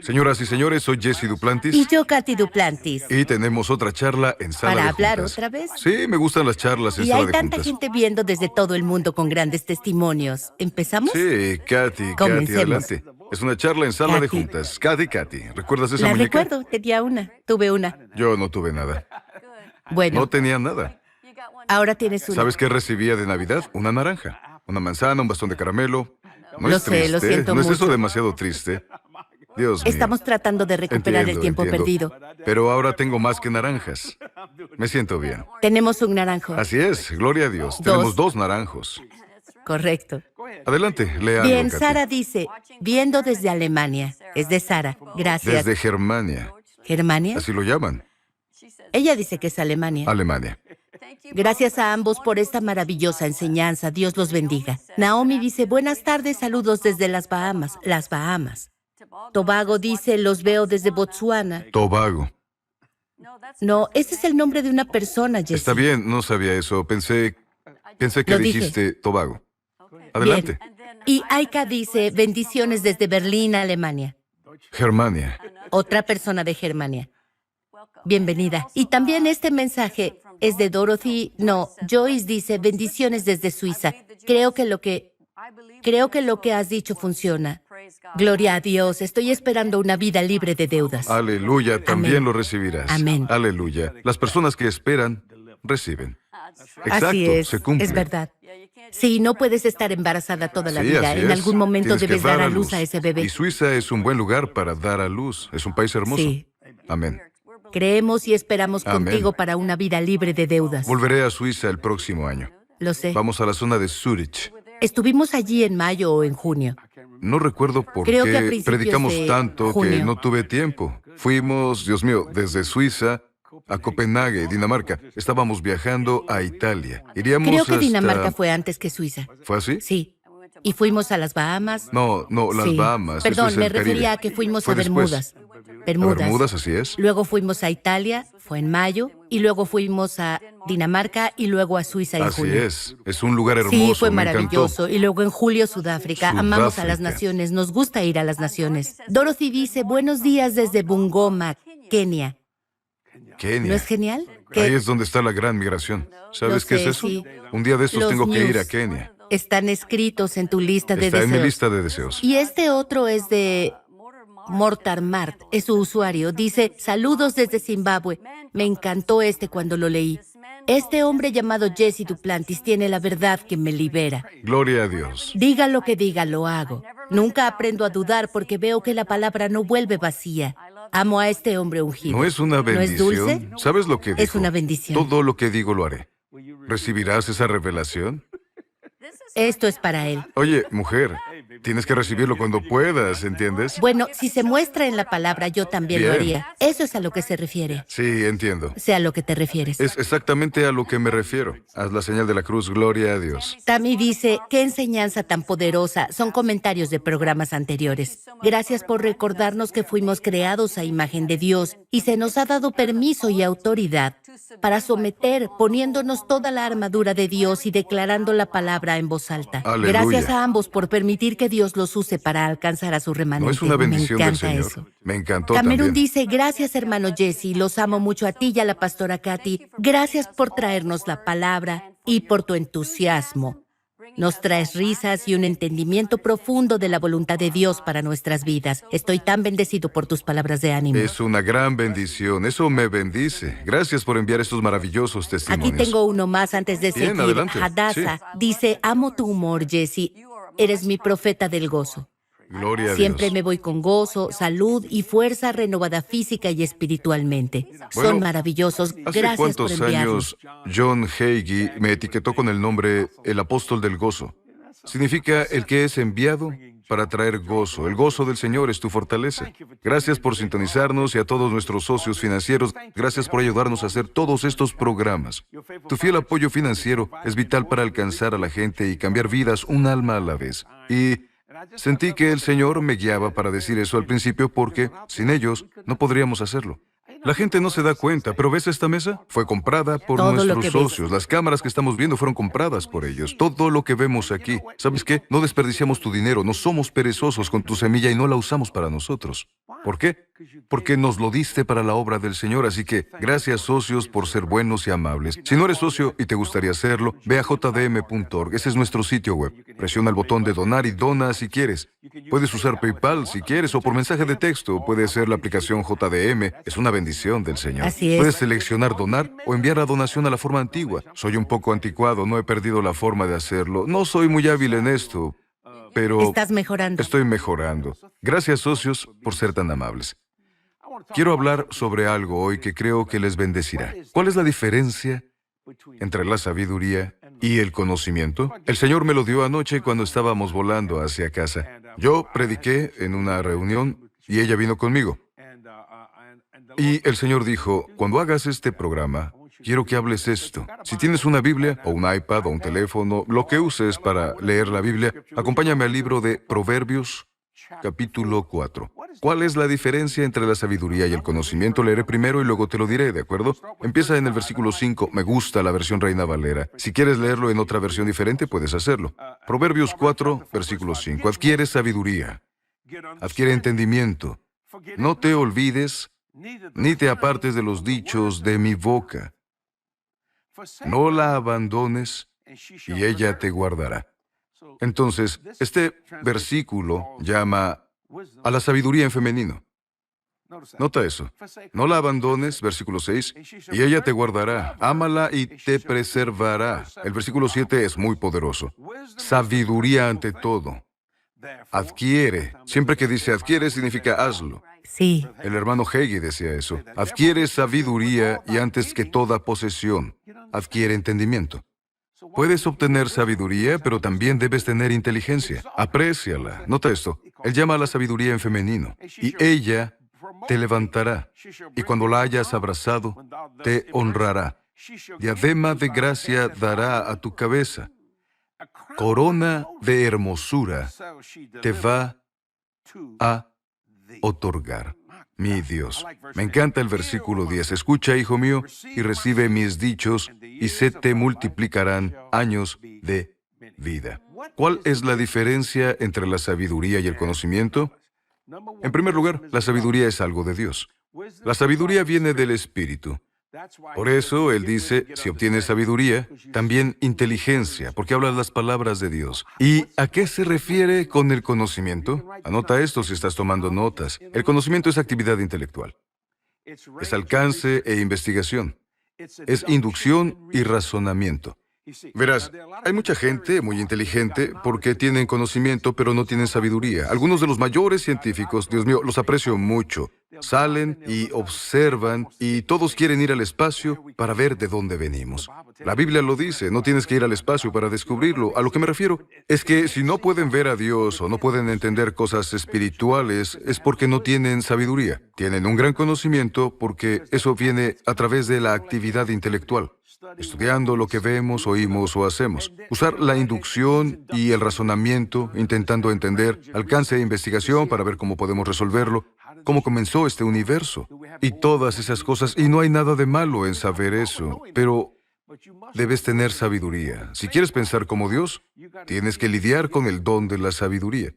Señoras y señores, soy Jesse Duplantis Y yo, Katy Duplantis. y tenemos otra charla en Sala ¿Para de hablar Juntas. otra vez? Sí, me gustan las charlas en Y Sala hay de tanta Juntas. gente viendo desde todo el mundo con grandes testimonios. ¿Empezamos? Sí, Katy, Comencemos. adelante. Es una charla en Sala de Katy. Juntas. Katy, ¿recuerdas esa La muñeca? recuerdo, tenía una. Tuve una. Yo no tuve nada. Bueno, No tenía nada. ahora tienes una. ¿Sabes qué recibía de Navidad? Una naranja, una manzana, un bastón de caramelo. No Lo es sé, triste, lo siento ¿no es eso mucho. demasiado triste? Dios mío. Estamos tratando de recuperar el tiempo Entiendo. perdido. Pero ahora tengo más que naranjas. Me siento bien. Tenemos un naranjo. Así es, gloria a Dios. Tenemos 2 naranjos. Correcto. Adelante, lea algo, Bien, Katy. Sara dice, viendo desde Alemania. Es de Sara. Gracias. Desde Germania. ¿Germania? Así lo llaman. Ella dice que es Alemania. Alemania. Gracias a ambos por esta maravillosa enseñanza. Dios los bendiga. Naomi dice, buenas tardes, saludos desde las Bahamas. Las Bahamas. Tobago dice, los veo desde Botsuana. Tobago. No, ese es el nombre de una persona, Jessie. Está bien, no sabía eso. Pensé que Lo dije. dijiste Tobago. Adelante. Bien. Y Aika dice, bendiciones desde Berlín, Alemania. Germania. Otra persona de Germania. Bienvenida. Y también este mensaje es de Dorothy. No, Joyce dice, bendiciones desde Suiza. Creo que lo que has dicho funciona. Gloria a Dios. Estoy esperando una vida libre de deudas. Aleluya, también Amén. lo recibirás. Amén. Aleluya. Las personas que esperan, reciben. Exacto, Así es. se cumple. Es verdad. Sí, no puedes estar embarazada toda la Sí, vida. así En es. algún momento Tienes que debes dar a luz a ese bebé. Y Suiza es un buen lugar para dar a luz. Es un país hermoso. Sí. Amén. Creemos y esperamos Amén. contigo para una vida libre de deudas. Volveré a Suiza el próximo año. Lo sé. Vamos a la zona de Zurich. Estuvimos allí en mayo o en junio. No recuerdo por Creo que a qué principios predicamos de tanto que junio. no tuve tiempo. Fuimos, Dios mío, desde Suiza a Copenhague, Dinamarca. Estábamos viajando a Italia. Iríamos Creo que hasta... Dinamarca fue antes que Suiza. ¿Fue así? Sí. Y fuimos a las Bahamas. No, las Sí. Bahamas. eso Perdón, es el me Caribe. refería a que fuimos Fue a después. Bermudas. ¿A Bermudas, así es? Luego fuimos a Italia, fue en mayo, y luego fuimos a Dinamarca y luego a Suiza en Así junio. es un lugar hermoso. Sí, fue me encantó. maravilloso. Y luego en julio, Sudáfrica. Amamos a las Sudáfrica. naciones, nos gusta ir a las naciones. Dorothy dice, buenos días desde Bungoma, Kenia. Kenia. ¿No es genial? Ahí es donde está la gran migración. ¿Sabes Lo qué sé, es eso? sí. Un día de estos Los tengo que ir a news Kenia. Están escritos en tu lista de Está en deseos. mi lista de deseos. Y este otro es de Mortar Mart, es su usuario. Dice, saludos desde Zimbabue. Me encantó cuando lo leí. Este hombre llamado Jesse Duplantis tiene la verdad que me libera. Gloria a Dios. Diga lo que diga, lo hago. Nunca aprendo a dudar porque veo que la palabra no vuelve vacía. Amo a este hombre ungido. ¿No es una ¿No es dulce? bendición? ¿Sabes lo que dijo? Es una bendición. Todo lo que digo lo haré. ¿Recibirás esa revelación? Esto es para él. Oye, mujer, tienes que recibirlo cuando puedas, ¿entiendes? Bueno, si se muestra en la palabra, yo también lo Bien. haría. Eso es a lo que se refiere. Sí, entiendo. Sé a lo que te refieres. Es exactamente a lo que me refiero. Haz la señal de la cruz, gloria a Dios. Tami dice, qué enseñanza tan poderosa. Son comentarios de programas anteriores. Gracias por recordarnos que fuimos creados a imagen de Dios y se nos ha dado permiso y autoridad para someter, poniéndonos toda la armadura de Dios y declarando la palabra en voz alta. Aleluya. Gracias a ambos por permitir que Dios los use para alcanzar a su remanente. ¿No es una bendición Me del encanta Señor? eso. Me encantó Camerún también. dice, gracias hermano Jesse, los amo mucho a ti y a la pastora Katy. Gracias por traernos la palabra y por tu entusiasmo. Nos traes risas y un entendimiento profundo de la voluntad de Dios para nuestras vidas. Estoy tan bendecido por tus palabras de ánimo. Es una gran bendición. Eso me bendice. Gracias por enviar estos maravillosos Aquí testimonios. tengo uno más antes de Bien, seguir. adelante. Hadassah dice, amo tu humor, Jesse. Eres mi profeta del gozo. Gloria a Siempre Dios. me voy con gozo, salud y fuerza renovada física y espiritualmente. Bueno, Son maravillosos. ¿Hace Gracias por cuántos enviarlos. años John Hagee me etiquetó con el nombre el apóstol del gozo? Significa el que es enviado para traer gozo. El gozo del Señor es tu fortaleza. Gracias por sintonizarnos y a todos nuestros socios financieros, gracias por ayudarnos a hacer todos estos programas. Tu fiel apoyo financiero es vital para alcanzar a la gente y cambiar vidas un alma a la vez. Y sentí que el Señor me guiaba para decir eso al principio porque sin ellos no podríamos hacerlo. La gente no se da cuenta, pero ¿ves esta mesa? Fue comprada por Todo lo nuestros que ves. socios. Las cámaras que estamos viendo fueron compradas por ellos. Todo lo que vemos aquí. ¿Sabes qué? No desperdiciamos tu dinero, no somos perezosos con tu semilla y no la usamos para nosotros. ¿Por qué? Porque nos lo diste para la obra del Señor, así que gracias, socios, por ser buenos y amables. Si no eres socio y te gustaría hacerlo, ve a jdm.org, ese es nuestro sitio web. Presiona el botón de donar y dona si quieres. Puedes usar PayPal si quieres o por mensaje de texto. Puede ser la aplicación JDM, es una bendición del Señor. Así es. Puedes seleccionar donar o enviar la donación a la forma antigua. Soy un poco anticuado, no he perdido la forma de hacerlo. No soy muy hábil en esto, pero Estás mejorando. estoy mejorando. Gracias, socios, por ser tan amables. Quiero hablar sobre algo hoy que creo que les bendecirá. ¿Cuál es la diferencia entre la sabiduría y el conocimiento? El Señor me lo dio anoche cuando estábamos volando hacia casa. Yo prediqué en una reunión y ella vino conmigo. Y el Señor dijo, cuando hagas este programa, quiero que hables esto. Si tienes una Biblia, o un iPad, o un teléfono, lo que uses para leer la Biblia, acompáñame al libro de Proverbios, capítulo 4. ¿Cuál es la diferencia entre la sabiduría y el conocimiento? Leeré primero y luego te lo diré, ¿de acuerdo? Empieza en el versículo 5. Me gusta la versión Reina Valera. Si quieres leerlo en otra versión diferente, puedes hacerlo. Proverbios 4, versículo 5. Adquiere sabiduría, adquiere entendimiento. No te olvides ni te apartes de los dichos de mi boca. No la abandones y ella te guardará. Entonces, este versículo llama a la sabiduría en femenino. Nota eso. No la abandones, versículo 6, y ella te guardará. Ámala y te preservará. El versículo 7 es muy poderoso. Sabiduría ante todo. Adquiere. Siempre que dice adquiere, significa hazlo. Sí. El hermano Hagee decía eso. Adquiere sabiduría y antes que toda posesión, adquiere entendimiento. Puedes obtener sabiduría, pero también debes tener inteligencia. Apréciala. Nota esto. Él llama a la sabiduría en femenino. Y ella te levantará. Y cuando la hayas abrazado, te honrará. Diadema de gracia dará a tu cabeza. Corona de hermosura te va a otorgar. Mi Dios. Me encanta el versículo 10. Escucha, hijo mío, y recibe mis dichos, y se te multiplicarán años de vida. ¿Cuál es la diferencia entre la sabiduría y el conocimiento? En primer lugar, la sabiduría es algo de Dios. La sabiduría viene del Espíritu. Por eso, Él dice, si obtienes sabiduría, también inteligencia, porque hablas las palabras de Dios. ¿Y a qué se refiere con el conocimiento? Anota esto si estás tomando notas. El conocimiento es actividad intelectual. Es alcance e investigación. Es inducción y razonamiento. Verás, hay mucha gente muy inteligente porque tienen conocimiento pero no tienen sabiduría. Algunos de los mayores científicos, Dios mío, los aprecio mucho. Salen y observan y todos quieren ir al espacio para ver de dónde venimos. La Biblia lo dice, no tienes que ir al espacio para descubrirlo. A lo que me refiero es que si no pueden ver a Dios o no pueden entender cosas espirituales es porque no tienen sabiduría. Tienen un gran conocimiento porque eso viene a través de la actividad intelectual. Estudiando lo que vemos, oímos o hacemos. Usar la inducción y el razonamiento, intentando entender, alcance de investigación para ver cómo podemos resolverlo, cómo comenzó este universo, y todas esas cosas. Y no hay nada de malo en saber eso, pero debes tener sabiduría. Si quieres pensar como Dios, tienes que lidiar con el don de la sabiduría.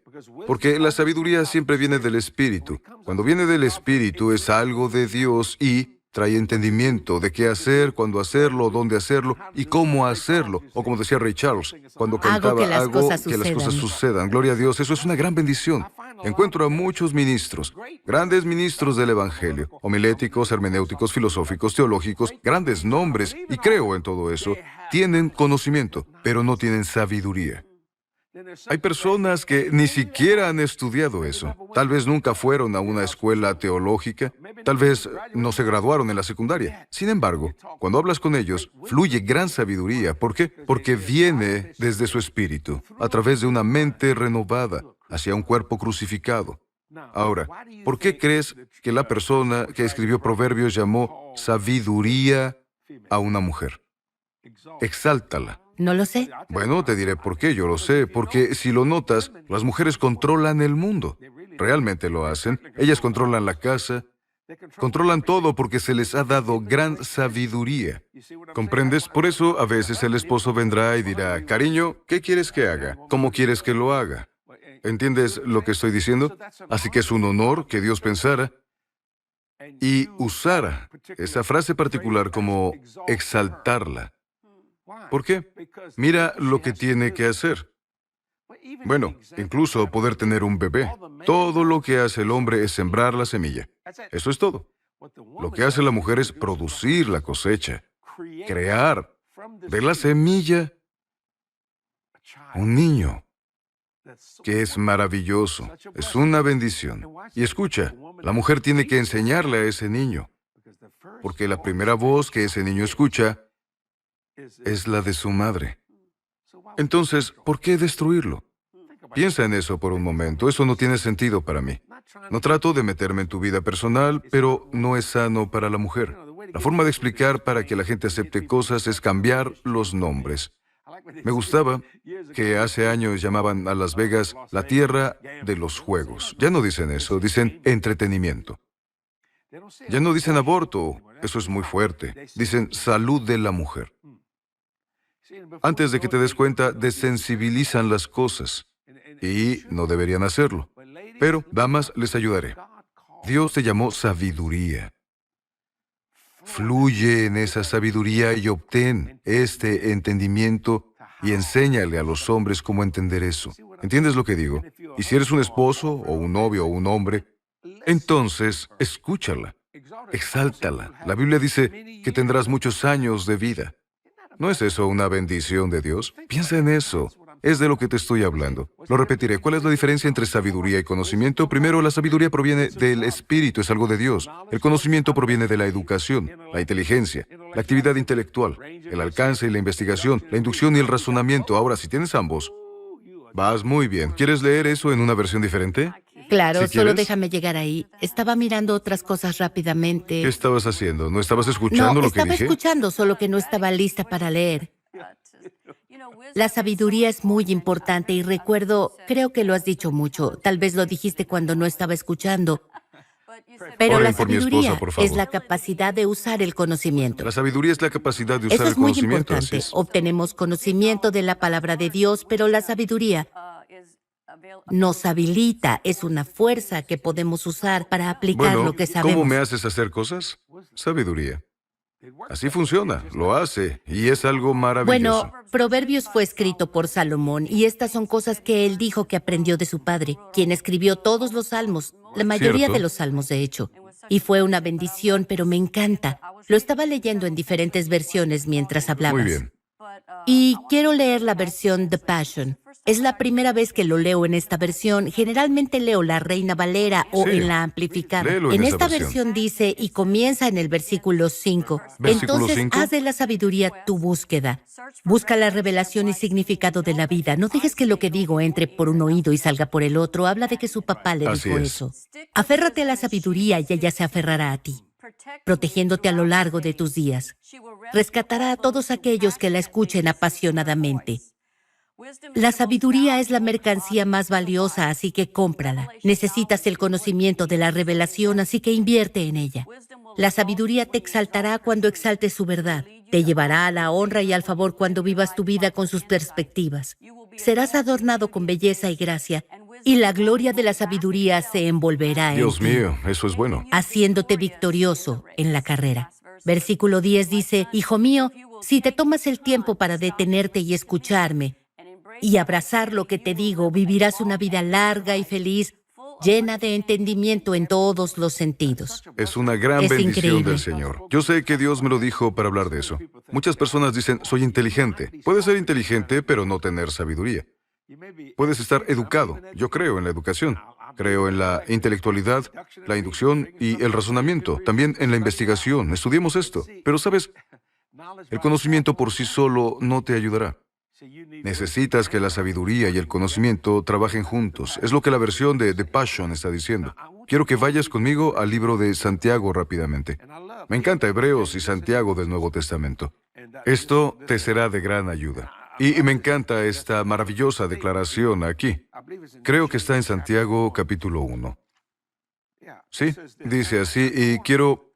Porque la sabiduría siempre viene del Espíritu. Cuando viene del Espíritu es algo de Dios y trae entendimiento de qué hacer, cuándo hacerlo, dónde hacerlo y cómo hacerlo. O como decía Ray Charles, cuando cantaba, hago que las cosas sucedan. Gloria a Dios, eso es una gran bendición. Encuentro a muchos ministros, grandes ministros del Evangelio, homiléticos, hermenéuticos, filosóficos, teológicos, grandes nombres, y creo en todo eso. Tienen conocimiento, pero no tienen sabiduría. Hay personas que ni siquiera han estudiado eso. Tal vez nunca fueron a una escuela teológica, tal vez no se graduaron en la secundaria. Sin embargo, cuando hablas con ellos, fluye gran sabiduría. ¿Por qué? Porque viene desde su espíritu, a través de una mente renovada, hacia un cuerpo crucificado. Ahora, ¿por qué crees que la persona que escribió Proverbios llamó sabiduría a una mujer? Exáltala. No lo sé. Bueno, te diré por qué, yo lo sé, porque si lo notas, las mujeres controlan el mundo. Realmente lo hacen. Ellas controlan la casa, controlan todo porque se les ha dado gran sabiduría. ¿Comprendes? Por eso a veces el esposo vendrá y dirá, cariño, ¿qué quieres que haga? ¿Cómo quieres que lo haga? ¿Entiendes lo que estoy diciendo? Así que es un honor que Dios pensara y usara esa frase particular como exaltarla. ¿Por qué? Mira lo que tiene que hacer. Bueno, incluso poder tener un bebé. Todo lo que hace el hombre es sembrar la semilla. Eso es todo. Lo que hace la mujer es producir la cosecha, crear de la semilla un niño, que es maravilloso, es una bendición. Y escucha, la mujer tiene que enseñarle a ese niño, porque la primera voz que ese niño escucha es la de su madre. Entonces, ¿por qué destruirlo? Piensa en eso por un momento, eso no tiene sentido para mí. No trato de meterme en tu vida personal, pero no es sano para la mujer. La forma de explicar para que la gente acepte cosas es cambiar los nombres. Me gustaba que hace años llamaban a Las Vegas la tierra de los juegos. Ya no dicen eso, dicen entretenimiento. Ya no dicen aborto, eso es muy fuerte. Dicen salud de la mujer. Antes de que te des cuenta, desensibilizan las cosas. Y no deberían hacerlo. Pero, damas, les ayudaré. Dios te llamó sabiduría. Fluye en esa sabiduría y obtén este entendimiento y enséñale a los hombres cómo entender eso. ¿Entiendes lo que digo? Y si eres un esposo o un novio o un hombre, entonces escúchala, exáltala. La Biblia dice que tendrás muchos años de vida. ¿No es eso una bendición de Dios? Piensa en eso. Es de lo que te estoy hablando. Lo repetiré. ¿Cuál es la diferencia entre sabiduría y conocimiento? Primero, la sabiduría proviene del Espíritu, es algo de Dios. El conocimiento proviene de la educación, la inteligencia, la actividad intelectual, el alcance y la investigación, la inducción y el razonamiento. Ahora, si tienes ambos, vas muy bien. ¿Quieres leer eso en una versión diferente? Claro, Si solo quieres. déjame llegar ahí. Estaba mirando otras cosas rápidamente. ¿Qué estabas haciendo? ¿No estabas escuchando No, lo que estaba dije? escuchando, solo que no estaba lista para leer. La sabiduría es muy importante y recuerdo, creo que lo has dicho mucho, tal vez lo dijiste cuando no estaba escuchando, pero Oren la por mi esposa, sabiduría por es favor. la capacidad de usar el conocimiento. La sabiduría es la capacidad de usar Eso el es muy conocimiento, así importante. es. Obtenemos conocimiento de la palabra de Dios, pero la sabiduría nos habilita, es una fuerza que podemos usar para aplicar Bueno, lo que ¿cómo sabemos. me haces hacer cosas? Sabiduría. Así funciona, lo hace, y es algo maravilloso. Bueno, Proverbios fue escrito por Salomón y estas son cosas que él dijo que aprendió de su padre, quien escribió todos los salmos, la mayoría Cierto. de los salmos de hecho. Y fue una bendición, pero me encanta. Lo estaba leyendo en diferentes versiones mientras hablabas. Muy bien. Y quiero leer la versión The Passion. Es la primera vez que lo leo en esta versión. Generalmente leo la Reina Valera o Sí, en la amplificada. léelo en esa esta versión. dice, y comienza en el versículo 5. Versículo Entonces 5. haz de la sabiduría tu búsqueda. Busca la revelación y significado de la vida. No dejes que lo que digo entre por un oído y salga por el otro. Habla de que su papá le Así dijo es. eso. Aférrate a la sabiduría y ella se aferrará a ti, protegiéndote a lo largo de tus días. Rescatará a todos aquellos que la escuchen apasionadamente. La sabiduría es la mercancía más valiosa, así que cómprala. Necesitas el conocimiento de la revelación, así que invierte en ella. La sabiduría te exaltará cuando exaltes su verdad. Te llevará a la honra y al favor cuando vivas tu vida con sus perspectivas. Serás adornado con belleza y gracia, y la gloria de la sabiduría se envolverá en Dios ti, mío, eso es bueno. haciéndote victorioso en la carrera. Versículo 10 dice, Hijo mío, si te tomas el tiempo para detenerte y escucharme y abrazar lo que te digo, vivirás una vida larga y feliz, llena de entendimiento en todos los sentidos. Es una gran Es bendición increíble. del Señor. Yo sé que Dios me lo dijo para hablar de eso. Muchas personas dicen, soy inteligente. Puedes ser inteligente, pero no tener sabiduría. Puedes estar educado. Yo creo en la educación. Creo en la intelectualidad, la inducción y el razonamiento. También en la investigación. Estudiemos esto. Pero, ¿sabes? El conocimiento por sí solo no te ayudará. Necesitas que la sabiduría y el conocimiento trabajen juntos. Es lo que la versión de The Passion está diciendo. Quiero que vayas conmigo al libro de Santiago rápidamente. Me encanta Hebreos y Santiago del Nuevo Testamento. Esto te será de gran ayuda. Y me encanta esta maravillosa declaración aquí. Creo que está en Santiago capítulo 1. Sí, dice así, y quiero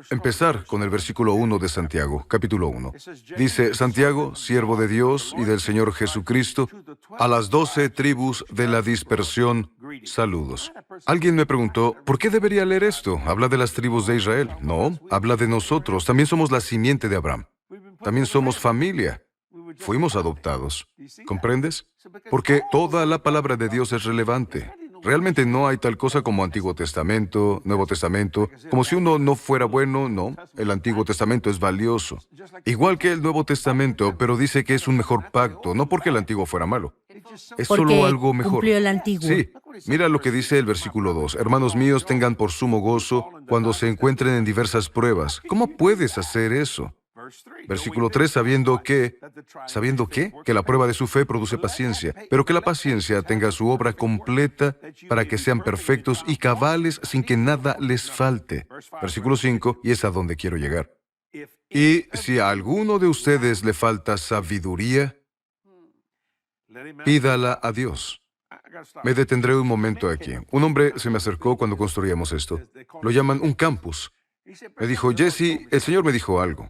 empezar con el versículo 1 de Santiago, capítulo 1. Dice, Santiago, siervo de Dios y del Señor Jesucristo, a las 12 tribus de la dispersión, saludos. Alguien me preguntó, ¿por qué debería leer esto? ¿Habla de las tribus de Israel? No, habla de nosotros. También somos la simiente de Abraham. También somos familia. Fuimos adoptados. ¿Comprendes? Porque toda la palabra de Dios es relevante. Realmente no hay tal cosa como Antiguo Testamento, Nuevo Testamento. Como si uno no fuera bueno, no. El Antiguo Testamento es valioso. Igual que el Nuevo Testamento, pero dice que es un mejor pacto, no porque el Antiguo fuera malo. Es solo Porque algo mejor. cumplió el antiguo. Sí, mira lo que dice el versículo 2. Hermanos míos, tengan por sumo gozo cuando se encuentren en diversas pruebas. ¿Cómo puedes hacer eso? Versículo 3, ¿sabiendo qué? Que la prueba de su fe produce paciencia, pero que la paciencia tenga su obra completa para que sean perfectos y cabales sin que nada les falte. Versículo 5, y es a donde quiero llegar. Y si a alguno de ustedes le falta sabiduría, pídala a Dios. Me detendré un momento aquí. Un hombre se me acercó cuando construíamos esto. Lo llaman un campus. Me dijo, Jesse, el Señor me dijo algo.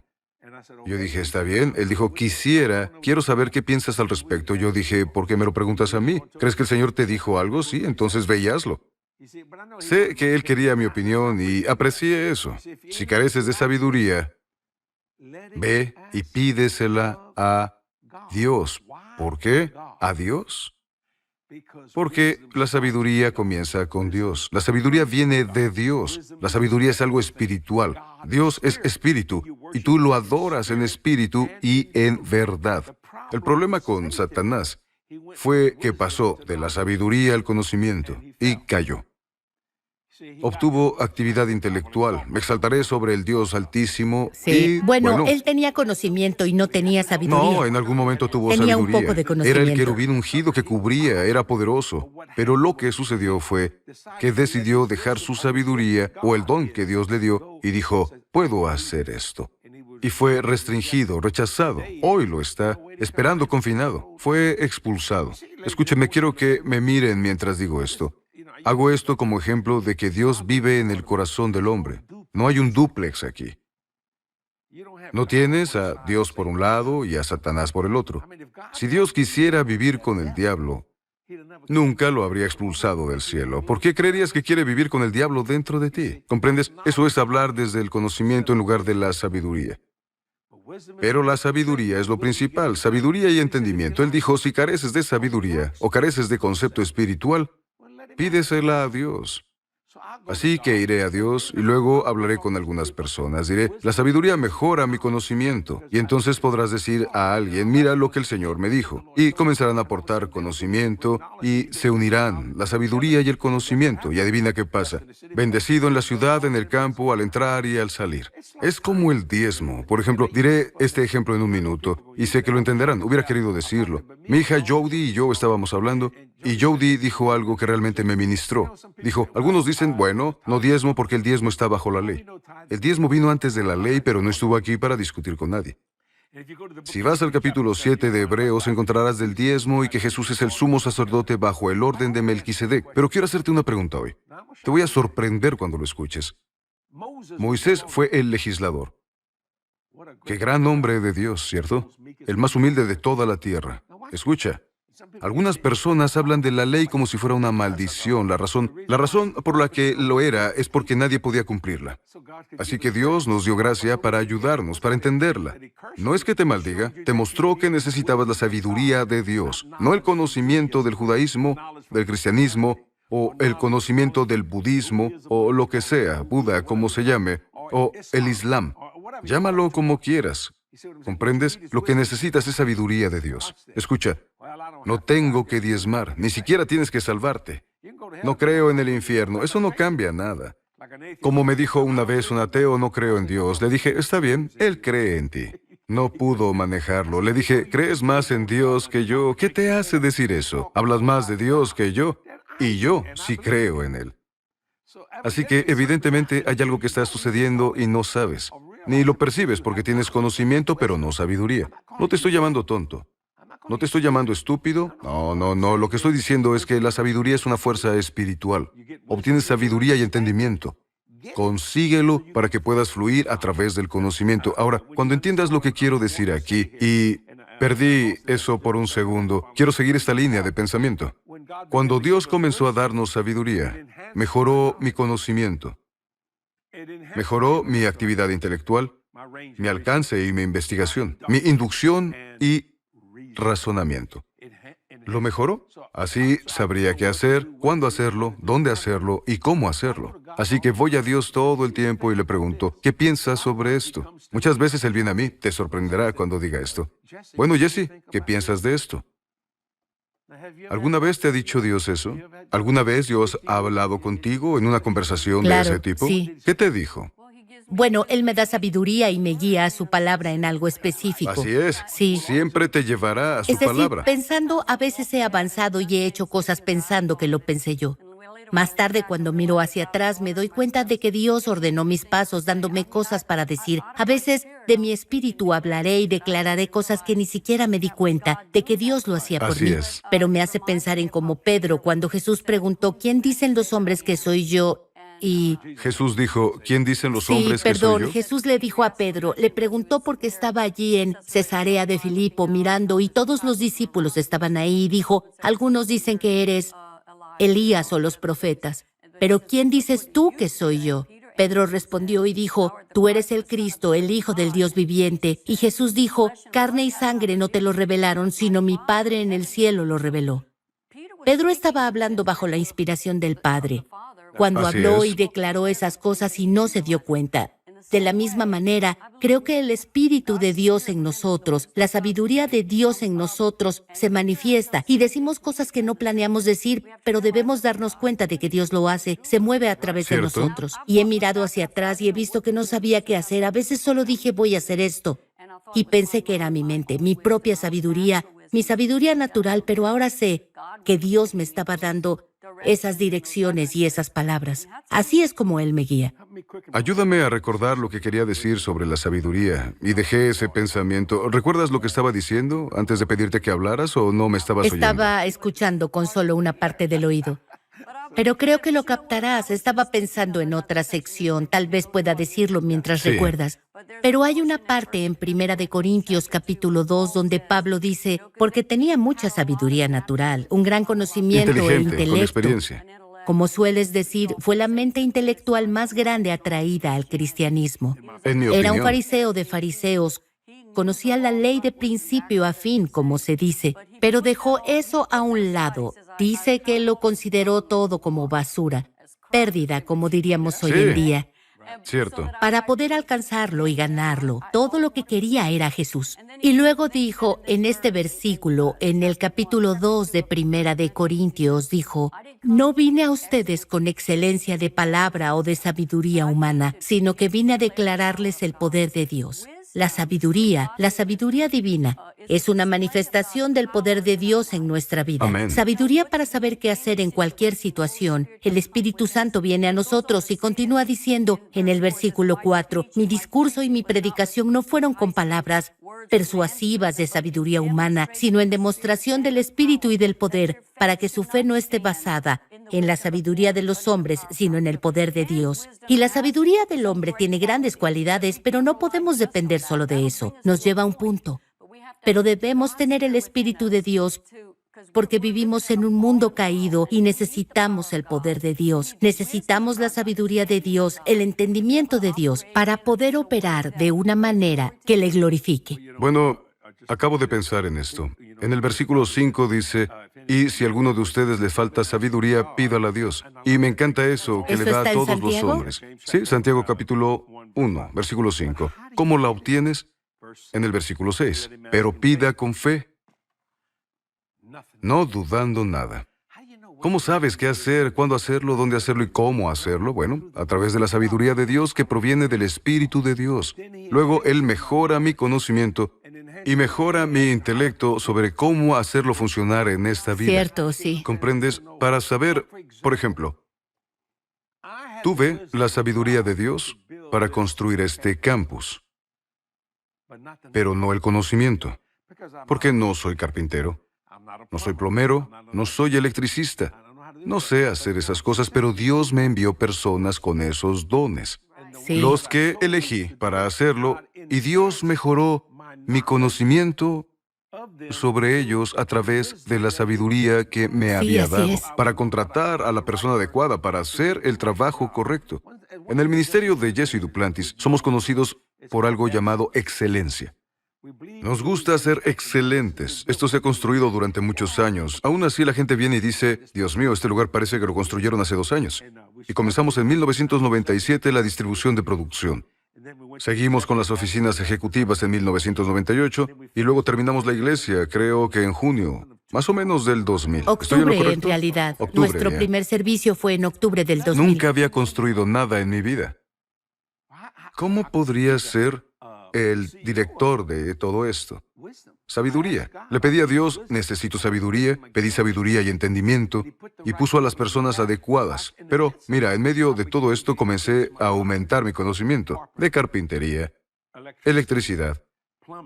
Yo dije, está bien. Él dijo, quiero saber qué piensas al respecto. Yo dije, ¿por qué me lo preguntas a mí? ¿Crees que el Señor te dijo algo? Sí, entonces ve y hazlo. Sé que él quería mi opinión y aprecié eso. Si careces de sabiduría, ve y pídesela a Dios. ¿Por qué? ¿A Dios? Porque la sabiduría comienza con Dios. La sabiduría viene de Dios. La sabiduría es algo espiritual. Dios es espíritu y tú lo adoras en espíritu y en verdad. El problema con Satanás fue que pasó de la sabiduría al conocimiento y cayó. Obtuvo actividad intelectual. Me exaltaré sobre el Dios Altísimo. Sí. Y, Bueno, él tenía conocimiento y no tenía sabiduría. no, en algún momento tuvo Tenía sabiduría. un poco de Era conocimiento. el querubín ungido que cubría, era poderoso. Pero lo que sucedió fue que decidió dejar su sabiduría o el don que Dios le dio y dijo, puedo hacer esto. Y fue restringido, rechazado. Hoy lo está, esperando confinado. Fue expulsado. Escúcheme, quiero que me miren mientras digo esto. Hago esto como ejemplo de que Dios vive en el corazón del hombre. No hay un dúplex aquí. No tienes a Dios por un lado y a Satanás por el otro. Si Dios quisiera vivir con el diablo, nunca lo habría expulsado del cielo. ¿Por qué creerías que quiere vivir con el diablo dentro de ti? ¿Comprendes? Eso es hablar desde el conocimiento en lugar de la sabiduría. Pero la sabiduría es lo principal, sabiduría y entendimiento. Él dijo, si careces de sabiduría o careces de concepto espiritual, pídesela a Dios. Así que iré a Dios y luego hablaré con algunas personas. Diré, la sabiduría mejora mi conocimiento. Y entonces podrás decir a alguien, mira lo que el Señor me dijo. Y comenzarán a aportar conocimiento y se unirán la sabiduría y el conocimiento. Y adivina qué pasa. Bendecido en la ciudad, en el campo, al entrar y al salir. Es como el diezmo. Por ejemplo, diré este ejemplo en un minuto y sé que lo entenderán. Hubiera querido decirlo. Mi hija Jody y yo estábamos hablando y Jody dijo algo que realmente me ministró. Dijo, algunos dicen, bueno, no diezmo porque el diezmo está bajo la ley. El diezmo vino antes de la ley, pero no estuvo aquí para discutir con nadie. Si vas al capítulo 7 de Hebreos, encontrarás del diezmo y que Jesús es el sumo sacerdote bajo el orden de Melquisedec. Pero quiero hacerte una pregunta hoy. Te voy a sorprender cuando lo escuches. Moisés fue el legislador. Qué gran hombre de Dios, ¿cierto? El más humilde de toda la tierra. Escucha. Algunas personas hablan de la ley como si fuera una maldición. La razón por la que lo era es porque nadie podía cumplirla. Así que Dios nos dio gracia para ayudarnos, para entenderla. No es que te maldiga, te mostró que necesitabas la sabiduría de Dios, no el conocimiento del judaísmo, del cristianismo, o el conocimiento del budismo, o lo que sea, Buda, como se llame, o el Islam. Llámalo como quieras. ¿Comprendes? Lo que necesitas es sabiduría de Dios. Escucha, no tengo que diezmar, ni siquiera tienes que salvarte. No creo en el infierno, eso no cambia nada. Como me dijo una vez un ateo, no creo en Dios. Le dije, está bien, Él cree en ti. No pudo manejarlo. Le dije, ¿crees más en Dios que yo? ¿Qué te hace decir eso? Hablas más de Dios que yo, y yo sí creo en Él. Así que evidentemente hay algo que está sucediendo y no sabes. Ni lo percibes porque tienes conocimiento, pero no sabiduría. No te estoy llamando tonto. No te estoy llamando estúpido. No. Lo que estoy diciendo es que la sabiduría es una fuerza espiritual. Obtienes sabiduría y entendimiento. Consíguelo para que puedas fluir a través del conocimiento. Ahora, cuando entiendas lo que quiero decir aquí, y perdí eso por un segundo, quiero seguir esta línea de pensamiento. Cuando Dios comenzó a darnos sabiduría, mejoró mi conocimiento, mejoró mi actividad intelectual, mi alcance y mi investigación, mi inducción y razonamiento. ¿Lo mejoró? Así sabría qué hacer, cuándo hacerlo, dónde hacerlo y cómo hacerlo. Así que voy a Dios todo el tiempo y le pregunto, ¿qué piensas sobre esto? Muchas veces Él viene a mí, te sorprenderá cuando diga esto. Bueno, Jesse, ¿qué piensas de esto? ¿Alguna vez te ha dicho Dios eso? ¿Alguna vez Dios ha hablado contigo en una conversación de ese Claro, tipo? sí. ¿Qué te dijo? Bueno, Él me da sabiduría y me guía a su palabra en algo específico. Así es. Sí. Siempre te llevará a su Es decir, palabra. pensando, a veces he avanzado y he hecho cosas pensando que lo pensé yo. Más tarde, cuando miro hacia atrás, me doy cuenta de que Dios ordenó mis pasos, dándome cosas para decir. A veces, de mi espíritu hablaré y declararé cosas que ni siquiera me di cuenta de que Dios lo hacía por Así mí. es. Pero me hace pensar en como Pedro, cuando Jesús preguntó, ¿quién dicen los hombres que soy yo? Y Jesús dijo, ¿quién dicen los sí, hombres que soy perdón, yo? Jesús le dijo a Pedro, le preguntó porque estaba allí en Cesarea de Filipo mirando y todos los discípulos estaban ahí y dijo, algunos dicen que eres Elías o los profetas, pero ¿quién dices tú que soy yo? Pedro respondió y dijo, tú eres el Cristo, el Hijo del Dios viviente. Y Jesús dijo, carne y sangre no te lo revelaron, sino mi Padre en el cielo lo reveló. Pedro estaba hablando bajo la inspiración del Padre, cuando Así habló y es. declaró esas cosas y no se dio cuenta. De la misma manera, creo que el Espíritu de Dios en nosotros, la sabiduría de Dios en nosotros, se manifiesta y decimos cosas que no planeamos decir, pero debemos darnos cuenta de que Dios lo hace, se mueve a través de ¿Cierto? nosotros. Y he mirado hacia atrás y he visto que no sabía qué hacer. A veces solo dije, voy a hacer esto. Y pensé que era mi mente, mi propia sabiduría, mi sabiduría natural, pero ahora sé que Dios me estaba dando esas direcciones y esas palabras. Así es como Él me guía. Ayúdame a recordar lo que quería decir sobre la sabiduría. Y dejé ese pensamiento. ¿Recuerdas lo que estaba diciendo antes de pedirte que hablaras o no me estabas oyendo? Estaba escuchando con solo una parte del oído. Pero creo que lo captarás. Estaba pensando en otra sección. Tal vez pueda decirlo mientras Sí. recuerdas. Pero hay una parte en Primera de Corintios capítulo 2 donde Pablo dice, porque tenía mucha sabiduría natural, un gran conocimiento e Inteligente, con intelecto. experiencia. Como sueles decir, fue la mente intelectual más grande atraída al cristianismo. En mi Era un opinión. fariseo de fariseos. Conocía la ley de principio a fin, como se dice, pero dejó eso a un lado. Dice que lo consideró todo como basura, pérdida, como diríamos hoy Sí. en día. Cierto. Para poder alcanzarlo y ganarlo, todo lo que quería era Jesús. Y luego dijo en este versículo, en el capítulo 2 de Primera de Corintios, dijo, no vine a ustedes con excelencia de palabra o de sabiduría humana, sino que vine a declararles el poder de Dios. La sabiduría divina, es una manifestación del poder de Dios en nuestra vida. Amén. Sabiduría para saber qué hacer en cualquier situación. El Espíritu Santo viene a nosotros y continúa diciendo en el versículo 4, mi discurso y mi predicación no fueron con palabras persuasivas de sabiduría humana, sino en demostración del Espíritu y del poder, para que su fe no esté basada en la sabiduría de los hombres, sino en el poder de Dios. Y la sabiduría del hombre tiene grandes cualidades, pero no podemos depender solo de eso. Nos lleva a un punto. Pero debemos tener el Espíritu de Dios porque vivimos en un mundo caído y necesitamos el poder de Dios. Necesitamos la sabiduría de Dios, el entendimiento de Dios, para poder operar de una manera que le glorifique. Bueno, acabo de pensar en esto. En el versículo 5 dice, y si a alguno de ustedes le falta sabiduría, pídala a Dios. Y me encanta eso, que ¿Eso le da está a en todos los Santiago? hombres. Sí, Santiago capítulo 1, versículo 5. ¿Cómo la obtienes? En el versículo 6. Pero pida con fe, no dudando nada. ¿Cómo sabes qué hacer, cuándo hacerlo, dónde hacerlo y cómo hacerlo? Bueno, a través de la sabiduría de Dios que proviene del Espíritu de Dios. Luego, Él mejora mi conocimiento y mejora mi intelecto sobre cómo hacerlo funcionar en esta vida. Cierto, sí. ¿Comprendes? Para saber, por ejemplo, tuve la sabiduría de Dios para construir este campus, pero no el conocimiento, porque no soy carpintero. No soy plomero, no soy electricista. No sé hacer esas cosas, pero Dios me envió personas con esos dones, Sí. los que elegí para hacerlo, y Dios mejoró mi conocimiento sobre ellos a través de la sabiduría que me Sí, había así dado, es. para contratar a la persona adecuada para hacer el trabajo correcto. En el ministerio de Jesse Duplantis somos conocidos por algo llamado excelencia. Nos gusta ser excelentes. Esto se ha construido durante muchos años. Aún así, la gente viene y dice, Dios mío, este lugar parece que lo construyeron hace 2 años. Y comenzamos en 1997 la distribución de producción. Seguimos con las oficinas ejecutivas en 1998 y luego terminamos la iglesia, creo que en junio, más o menos del 2000. ¿Estoy en lo Octubre, en correcto? realidad. Octubre, Nuestro ya. primer servicio fue en octubre del 2000. Nunca había construido nada en mi vida. ¿Cómo podría ser el director de todo esto? Sabiduría. Le pedí a Dios, necesito sabiduría, pedí sabiduría y entendimiento, y puso a las personas adecuadas. Pero, mira, en medio de todo esto comencé a aumentar mi conocimiento de carpintería, electricidad,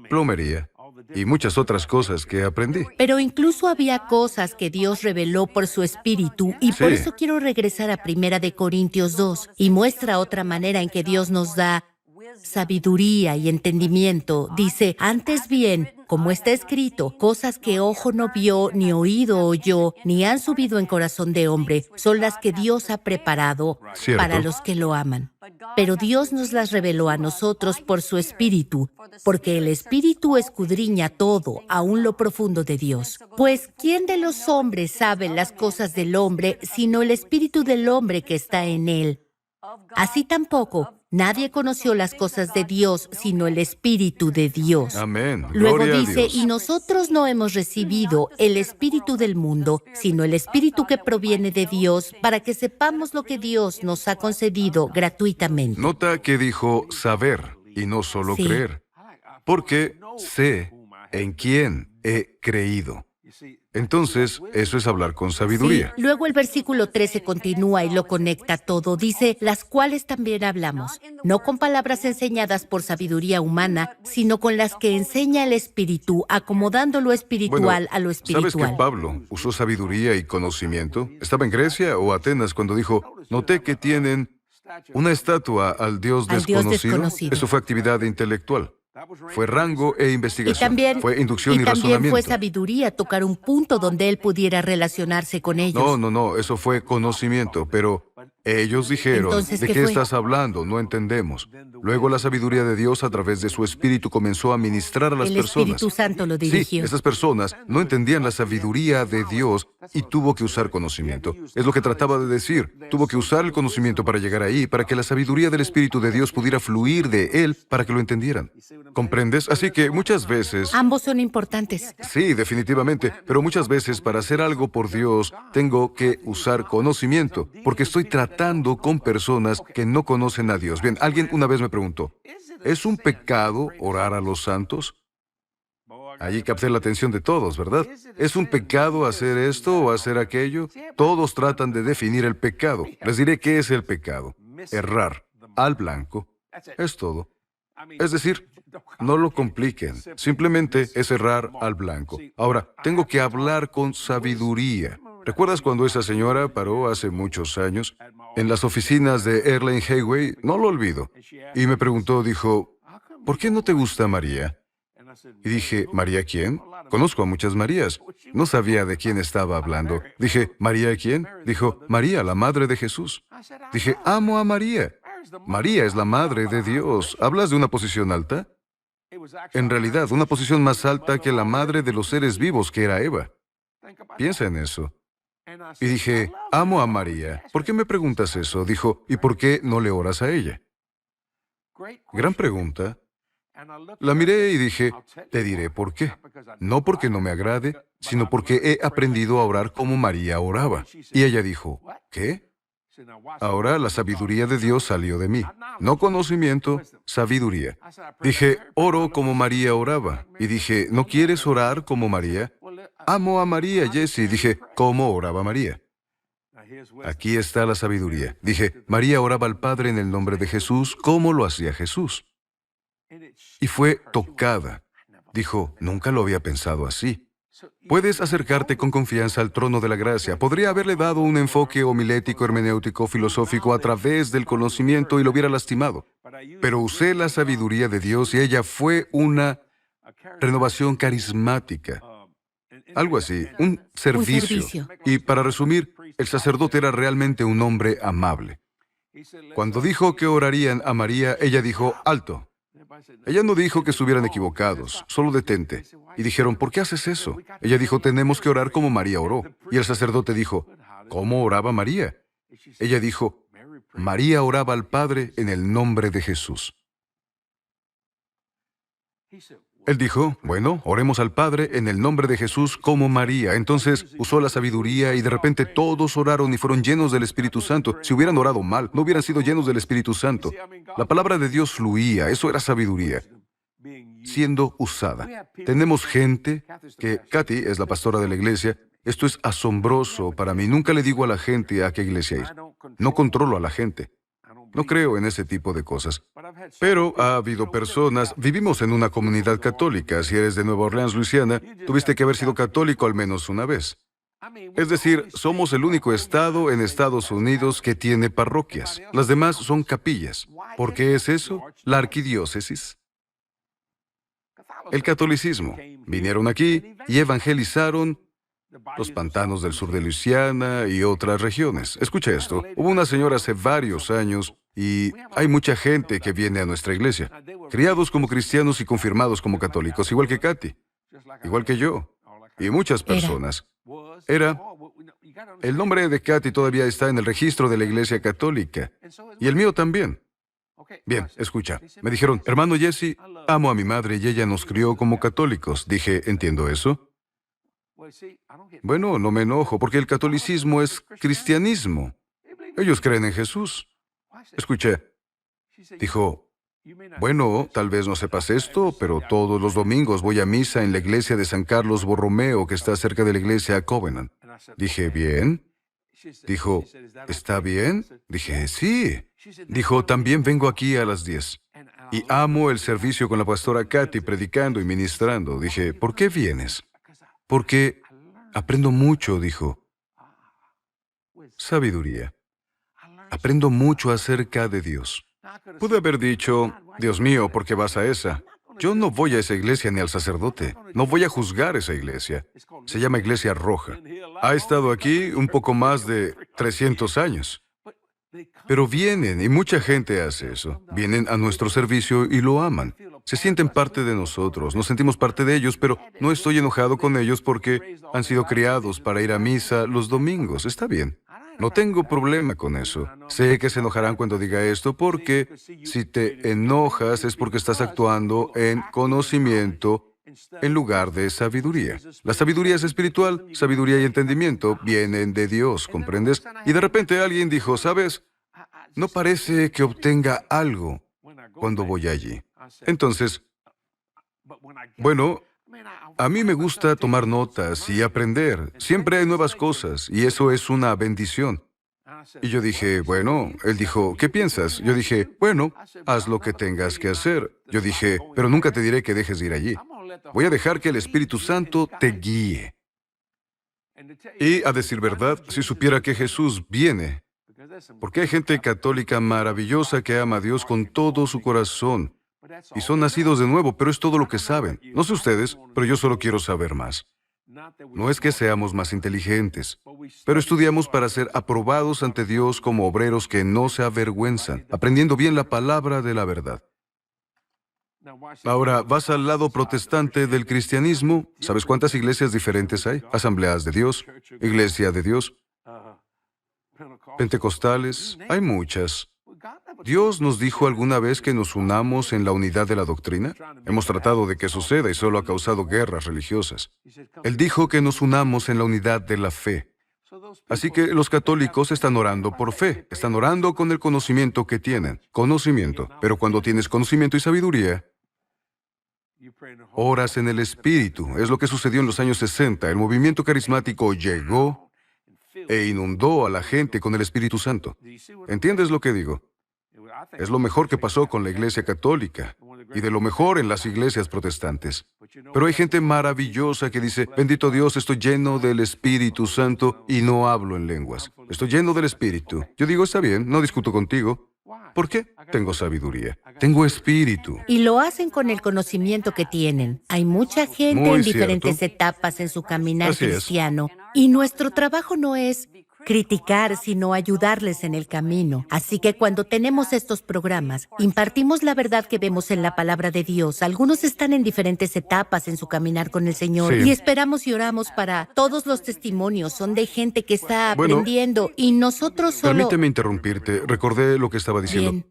plomería y muchas otras cosas que aprendí. Pero incluso había cosas que Dios reveló por su Espíritu, y por Sí. eso quiero regresar a Primera de Corintios 2, y muestra otra manera en que Dios nos da sabiduría y entendimiento. Dice, antes bien, como está escrito, cosas que ojo no vio, ni oído oyó, ni han subido en corazón de hombre, son las que Dios ha preparado Cierto. para los que lo aman. Pero Dios nos las reveló a nosotros por su Espíritu, porque el Espíritu escudriña todo, aún lo profundo de Dios. Pues, ¿quién de los hombres sabe las cosas del hombre, sino el Espíritu del hombre que está en él? Así tampoco, nadie conoció las cosas de Dios, sino el Espíritu de Dios. Amén. Luego Gloria a dice, Dios. y nosotros no hemos recibido el espíritu del mundo, sino el espíritu que proviene de Dios, para que sepamos lo que Dios nos ha concedido gratuitamente. Nota que dijo saber y no solo Sí. creer, porque sé en quién he creído. Entonces, eso es hablar con Sí, sabiduría. luego el versículo 13 continúa y lo conecta todo. Dice, las cuales también hablamos, no con palabras enseñadas por sabiduría humana, sino con las que enseña el Espíritu, acomodando lo espiritual a lo ¿sabes que espiritual. Pablo usó sabiduría y conocimiento? ¿Estaba en Grecia o Atenas cuando dijo, noté que tienen una estatua al Dios Al Dios desconocido? desconocido. Eso fue actividad intelectual. Fue rango e Y investigación. también, Fue inducción y también razonamiento. fue sabiduría tocar un punto donde él pudiera relacionarse con ellos. No, eso fue conocimiento, pero ellos dijeron, Entonces, ¿de ¿qué qué fue? estás hablando? No entendemos. Luego la sabiduría de Dios a través de su Espíritu comenzó a ministrar a las El personas. Espíritu Santo lo Sí, dirigió. esas personas no entendían la sabiduría de Dios y tuvo que usar conocimiento. Es lo que trataba de decir. Tuvo que usar el conocimiento para llegar ahí, para que la sabiduría del Espíritu de Dios pudiera fluir de Él, para que lo entendieran. ¿Comprendes? Así que muchas veces... Ambos son importantes. Sí, definitivamente, pero muchas veces para hacer algo por Dios tengo que usar conocimiento, porque estoy tratando con personas que no conocen a Dios. Bien, alguien una vez me preguntó, ¿es un pecado orar a los santos? Allí capté la atención de todos, ¿verdad? ¿Es un pecado hacer esto o hacer aquello? Todos tratan de definir el pecado. Les diré qué es el pecado. Errar al blanco. Es todo. Es decir, no lo compliquen. Simplemente es errar al blanco. Ahora, tengo que hablar con sabiduría. ¿Recuerdas cuando esa señora paró hace muchos años en las oficinas de Erlen Highway? No lo olvido. Y me preguntó, dijo, ¿por qué no te gusta María? Y dije, ¿María quién? Conozco a muchas Marías. No sabía de quién estaba hablando. Dije, ¿María quién? Dijo, María, la madre de Jesús. Dije, amo a María. María es la madre de Dios. ¿Hablas de una posición alta? En realidad, una posición más alta que la madre de los seres vivos, que era Eva. Piensa en eso. Y dije, amo a María. ¿Por qué me preguntas eso? Dijo, ¿y por qué no le oras a ella? Gran pregunta. La miré y dije, te diré por qué. No porque no me agrade, sino porque he aprendido a orar como María oraba. Y ella dijo, ¿qué? Ahora la sabiduría de Dios salió de mí. No conocimiento, sabiduría. Dije, oro como María oraba. Y dije, ¿no quieres orar como María? Amo a María, Jesse. Dije, ¿cómo oraba María? Aquí está la sabiduría. Dije, María oraba al Padre en el nombre de Jesús, ¿cómo lo hacía Jesús? Y fue tocada. Dijo, nunca lo había pensado así. Puedes acercarte con confianza al trono de la gracia. Podría haberle dado un enfoque homilético, hermenéutico, filosófico a través del conocimiento y lo hubiera lastimado. Pero usé la sabiduría de Dios y ella fue una renovación carismática. Algo así, un servicio. servicio. Y para resumir, el sacerdote era realmente un hombre amable. Cuando dijo que orarían a María, ella dijo, alto. Ella no dijo que estuvieran equivocados, solo detente. Y dijeron, ¿por qué haces eso? Ella dijo, tenemos que orar como María oró. Y el sacerdote dijo, ¿cómo oraba María? Ella dijo, María oraba al Padre en el nombre de Jesús. Él dijo, bueno, oremos al Padre en el nombre de Jesús como María. Entonces usó la sabiduría y de repente todos oraron y fueron llenos del Espíritu Santo. Si hubieran orado mal, no hubieran sido llenos del Espíritu Santo. La palabra de Dios fluía, eso era sabiduría, siendo usada. Tenemos gente que, Katy es la pastora de la iglesia. Esto es asombroso para mí. Nunca le digo a la gente a qué iglesia ir. No controlo a la gente. No creo en ese tipo de cosas. Pero ha habido personas, vivimos en una comunidad católica. Si eres de Nueva Orleans, Luisiana, tuviste que haber sido católico al menos una vez. Es decir, somos el único estado en Estados Unidos que tiene parroquias. Las demás son capillas. ¿Por qué es eso? La arquidiócesis. El catolicismo. Vinieron aquí y evangelizaron los pantanos del sur de Luisiana y otras regiones. Escucha esto. Hubo una señora hace varios años y hay mucha gente que viene a nuestra iglesia, criados como cristianos y confirmados como católicos, igual que Katy, igual que yo, y muchas personas. El nombre de Katy todavía está en el registro de la iglesia católica, y el mío también. Bien, escucha. Me dijeron, hermano Jesse, amo a mi madre y ella nos crió como católicos. Dije, ¿entiendo eso? Bueno, no me enojo, porque el catolicismo es cristianismo. Ellos creen en Jesús. Escuché. Dijo, bueno, tal vez no sepas esto, pero todos los domingos voy a misa en la iglesia de San Carlos Borromeo, que está cerca de la iglesia Covenant. Dije, bien. Dijo, ¿está bien? Dije, sí. Dijo, también vengo aquí a las 10. Y amo el servicio con la pastora Katy predicando y ministrando. Dije, ¿por qué vienes? Porque aprendo mucho, dijo. Sabiduría. Aprendo mucho acerca de Dios. Pude haber dicho, Dios mío, ¿por qué vas a esa? Yo no voy a esa iglesia ni al sacerdote. No voy a juzgar esa iglesia. Se llama Iglesia Roja. Ha estado aquí un poco más de 300 años. Pero vienen, y mucha gente hace eso. Vienen a nuestro servicio y lo aman. Se sienten parte de nosotros, nos sentimos parte de ellos, pero no estoy enojado con ellos porque han sido criados para ir a misa los domingos. Está bien. No tengo problema con eso. Sé que se enojarán cuando diga esto porque si te enojas es porque estás actuando en conocimiento en lugar de sabiduría. La sabiduría es espiritual, sabiduría y entendimiento vienen de Dios, ¿comprendes? Y de repente alguien dijo, ¿sabes? No parece que obtenga algo cuando voy allí. Entonces, bueno, a mí me gusta tomar notas y aprender. Siempre hay nuevas cosas y eso es una bendición. Y yo dije, bueno, él dijo, ¿qué piensas? Yo dije, bueno, haz lo que tengas que hacer. Yo dije, pero nunca te diré que dejes de ir allí. Voy a dejar que el Espíritu Santo te guíe. Y a decir verdad, si supiera que Jesús viene, porque hay gente católica maravillosa que ama a Dios con todo su corazón y son nacidos de nuevo, pero es todo lo que saben. No sé ustedes, pero yo solo quiero saber más. No es que seamos más inteligentes, pero estudiamos para ser aprobados ante Dios como obreros que no se avergüenzan, aprendiendo bien la palabra de la verdad. Ahora, vas al lado protestante del cristianismo. ¿Sabes cuántas iglesias diferentes hay? Asambleas de Dios, Iglesia de Dios, pentecostales, hay muchas. ¿Dios nos dijo alguna vez que nos unamos en la unidad de la doctrina? Hemos tratado de que suceda y solo ha causado guerras religiosas. Él dijo que nos unamos en la unidad de la fe. Así que los católicos están orando por fe, están orando con el conocimiento que tienen. Conocimiento. Pero cuando tienes conocimiento y sabiduría, oras en el Espíritu. Es lo que sucedió en los años 60. El movimiento carismático llegó e inundó a la gente con el Espíritu Santo. ¿Entiendes lo que digo? Es lo mejor que pasó con la Iglesia Católica y de lo mejor en las iglesias protestantes. Pero hay gente maravillosa que dice, bendito Dios, estoy lleno del Espíritu Santo y no hablo en lenguas. Estoy lleno del Espíritu. Yo digo, está bien, no discuto contigo. ¿Por qué? Tengo sabiduría. Tengo espíritu. Y lo hacen con el conocimiento que tienen. Hay mucha gente Muy en diferentes cierto. etapas en su caminar Así es. cristiano. Y nuestro trabajo no es criticar, sino ayudarles en el camino. Así que cuando tenemos estos programas, impartimos la verdad que vemos en la palabra de Dios. Algunos están en diferentes etapas en su caminar con el Señor. Sí. Y esperamos y oramos para todos los testimonios. Son de gente que está Bueno, aprendiendo y nosotros solo... Permíteme interrumpirte. Recordé lo que estaba diciendo. Bien.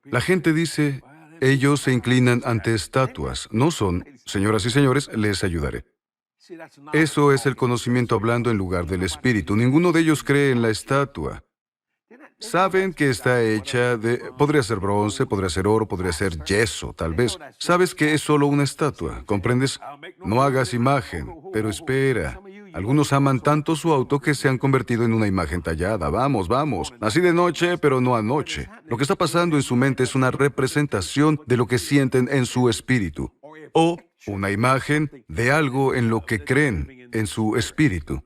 La gente dice, ellos se inclinan ante estatuas. No son, señoras y señores, les ayudaré. Eso es el conocimiento hablando en lugar del espíritu. Ninguno de ellos cree en la estatua. Saben que está hecha de... Podría ser bronce, podría ser oro, podría ser yeso, tal vez. Sabes que es solo una estatua, ¿comprendes? No hagas imagen, pero espera. Algunos aman tanto su auto que se han convertido en una imagen tallada. Vamos, vamos. Nací de noche, pero no anoche. Lo que está pasando en su mente es una representación de lo que sienten en su espíritu. O una imagen de algo en lo que creen en su espíritu.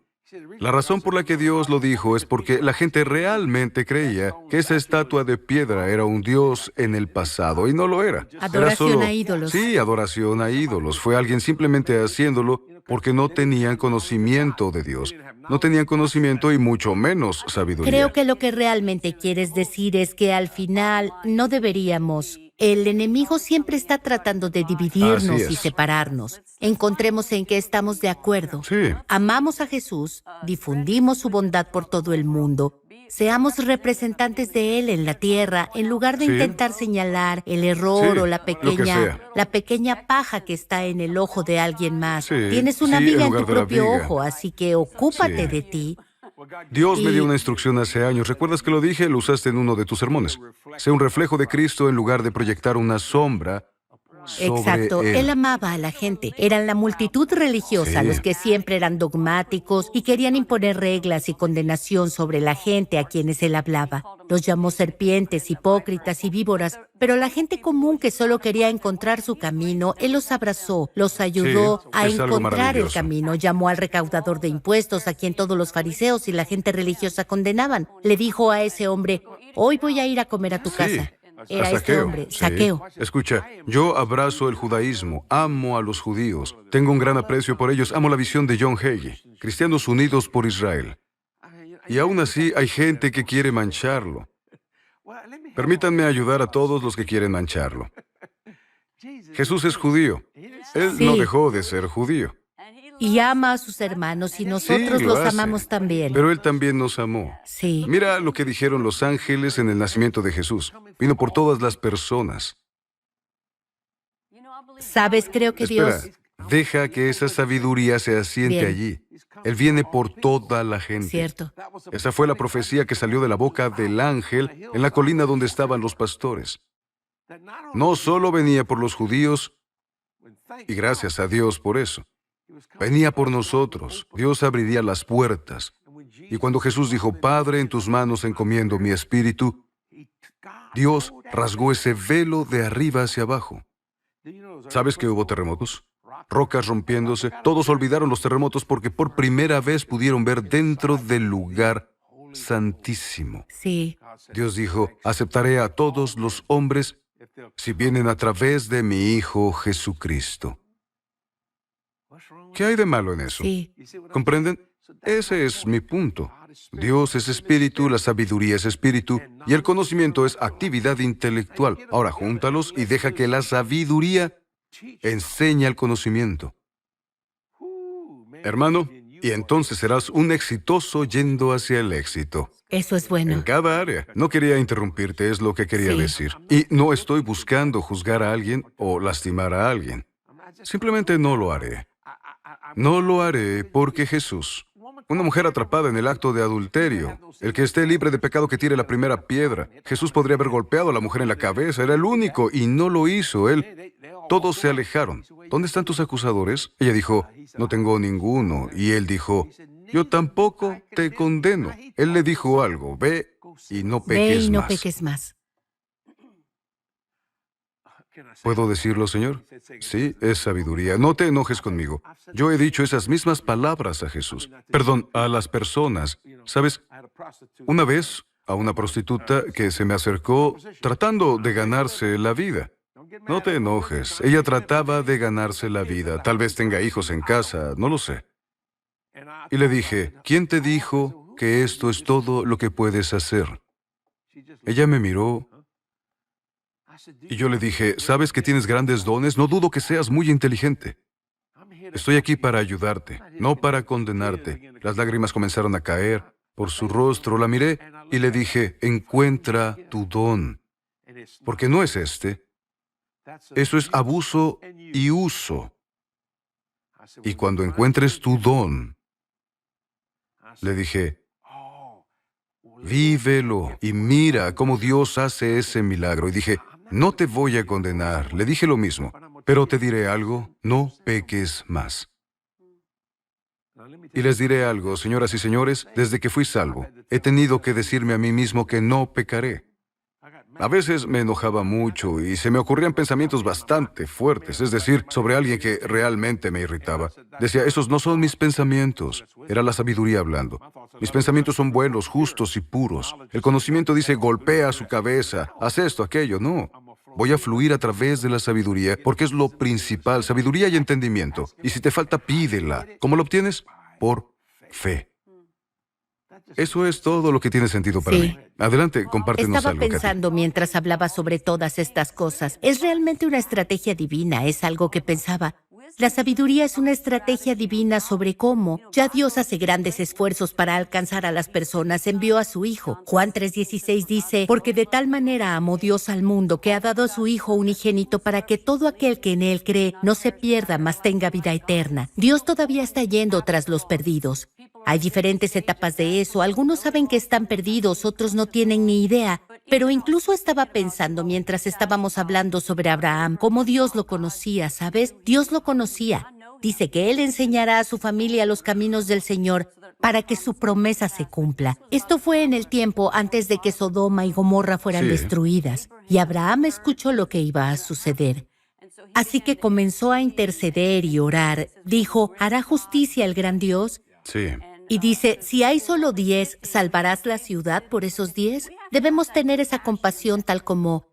La razón por la que Dios lo dijo es porque la gente realmente creía que esa estatua de piedra era un dios en el pasado y no lo era. Era Adoración solo... a ídolos. Sí, adoración a ídolos. Fue alguien simplemente haciéndolo porque no tenían conocimiento de Dios. No tenían conocimiento y mucho menos sabiduría. Creo que lo que realmente quieres decir es que al final no deberíamos. El enemigo siempre está tratando de dividirnos Así y es. separarnos. Encontremos en qué estamos de acuerdo. Sí. Amamos a Jesús, difundimos su bondad por todo el mundo. Seamos representantes de Él en la tierra, en lugar de Sí. intentar señalar el error Sí, o lo que sea. la pequeña paja que está en el ojo de alguien más. Sí, Tienes una sí, viga en en tu lugar de la propio viga. ojo, así que ocúpate Sí. de ti. Dios me dio Y- una instrucción hace años. ¿Recuerdas que lo dije? Lo usaste en uno de tus sermones. Sé un reflejo de Cristo en lugar de proyectar una sombra sobre Exacto, Él. él amaba a la gente. Eran la multitud religiosa Sí. los que siempre eran dogmáticos y querían imponer reglas y condenación sobre la gente a quienes él hablaba. Los llamó serpientes, hipócritas y víboras, pero la gente común que solo quería encontrar su camino, él los abrazó, los ayudó Sí, a es algo encontrar el maravilloso. camino. Llamó al recaudador de impuestos, a quien todos los fariseos y la gente religiosa condenaban. Le dijo a ese hombre, hoy voy a ir a comer a tu Sí, casa. Era a este Zaqueo. hombre, Sí. Zaqueo. Escucha, yo abrazo el judaísmo, amo a los judíos, tengo un gran aprecio por ellos, amo la visión de John Hagee, Cristianos Unidos por Israel. Y aún así hay gente que quiere mancharlo. Permítanme ayudar a todos los que quieren mancharlo. Jesús es judío. Él no Sí. dejó de ser judío. Y ama a sus hermanos y nosotros Sí, lo los hace. amamos también. Pero Él también nos amó. Sí. Mira lo que dijeron los ángeles en el nacimiento de Jesús. Vino por todas las personas. Sabes, creo que Espera, Dios... deja que esa sabiduría se asiente Bien. allí. Él viene por toda la gente. Cierto. Esa fue la profecía que salió de la boca del ángel en la colina donde estaban los pastores. No solo venía por los judíos, y gracias a Dios por eso. Venía por nosotros. Dios abriría las puertas. Y cuando Jesús dijo, Padre, en tus manos encomiendo mi espíritu, Dios rasgó ese velo de arriba hacia abajo. ¿Sabes que hubo terremotos? Rocas rompiéndose. Todos olvidaron los terremotos porque por primera vez pudieron ver dentro del lugar santísimo. Sí. Dios dijo, aceptaré a todos los hombres si vienen a través de mi Hijo Jesucristo. ¿Qué hay de malo en eso? Sí. ¿Comprenden? Ese es mi punto. Dios es espíritu, la sabiduría es espíritu, y el conocimiento es actividad intelectual. Ahora, júntalos y deja que la sabiduría enseñe el conocimiento. Hermano, y entonces serás un exitoso yendo hacia el éxito. Eso es En bueno. cada área. No quería interrumpirte, es lo que quería Sí. decir. Y no estoy buscando juzgar a alguien o lastimar a alguien. Simplemente no lo haré. No lo haré porque Jesús, una mujer atrapada en el acto de adulterio, el que esté libre de pecado que tire la primera piedra. Jesús podría haber golpeado a la mujer en la cabeza, era el único, y no lo hizo. Todos se alejaron. ¿Dónde están tus acusadores? Ella dijo, no tengo ninguno. Y él dijo, yo tampoco te condeno. Él le dijo algo, ve y no Ve peques y no más. peques más. ¿Puedo decirlo, Señor? Sí, es sabiduría. No te enojes conmigo. Yo he dicho esas mismas palabras a Jesús. Perdón, a las personas. ¿Sabes? Una vez a una prostituta que se me acercó tratando de ganarse la vida. No te enojes. Ella trataba de ganarse la vida. Tal vez tenga hijos en casa, no lo sé. Y le dije, ¿quién te dijo que esto es todo lo que puedes hacer? Ella me miró y yo le dije, ¿sabes que tienes grandes dones? No dudo que seas muy inteligente. Estoy aquí para ayudarte, no para condenarte. Las lágrimas comenzaron a caer por su rostro. La miré y le dije, encuentra tu don, porque no es este. Eso es abuso y uso. Y cuando encuentres tu don, le dije, vívelo y mira cómo Dios hace ese milagro. Y dije, no te voy a condenar. Le dije lo mismo, pero te diré algo, no peques más. Y les diré algo, señoras y señores, desde que fui salvo, he tenido que decirme a mí mismo que no pecaré. A veces me enojaba mucho y se me ocurrían pensamientos bastante fuertes, es decir, sobre alguien que realmente me irritaba. Decía, esos no son mis pensamientos, era la sabiduría hablando. Mis pensamientos son buenos, justos y puros. El conocimiento dice, golpea su cabeza, haz esto, aquello, no. Voy a fluir a través de la sabiduría porque es lo principal, sabiduría y entendimiento. Y si te falta, pídela. ¿Cómo lo obtienes? Por fe. Eso es todo lo que tiene sentido para mí. Sí. Adelante, compártenos Estaba algo, Kathy. pensando mientras hablaba sobre todas estas cosas. Es realmente una estrategia divina, es algo que pensaba. La sabiduría es una estrategia divina sobre cómo ya Dios hace grandes esfuerzos para alcanzar a las personas. Envió a su Hijo. Juan 3:16 dice, porque de tal manera amó Dios al mundo que ha dado a su Hijo unigénito para que todo aquel que en Él cree no se pierda, mas tenga vida eterna. Dios todavía está yendo tras los perdidos. Hay diferentes etapas de eso. Algunos saben que están perdidos, otros no tienen ni idea. Pero incluso estaba pensando mientras estábamos hablando sobre Abraham, cómo Dios lo conocía, ¿sabes? Dios lo conocía. Dice que Él enseñará a su familia los caminos del Señor para que su promesa se cumpla. Esto fue en el tiempo antes de que Sodoma y Gomorra fueran Sí. destruidas. Y Abraham escuchó lo que iba a suceder. Así que comenzó a interceder y orar. Dijo, ¿hará justicia el gran Dios? Sí. Y dice, si hay solo 10, ¿salvarás la ciudad por esos 10? Debemos tener esa compasión tal como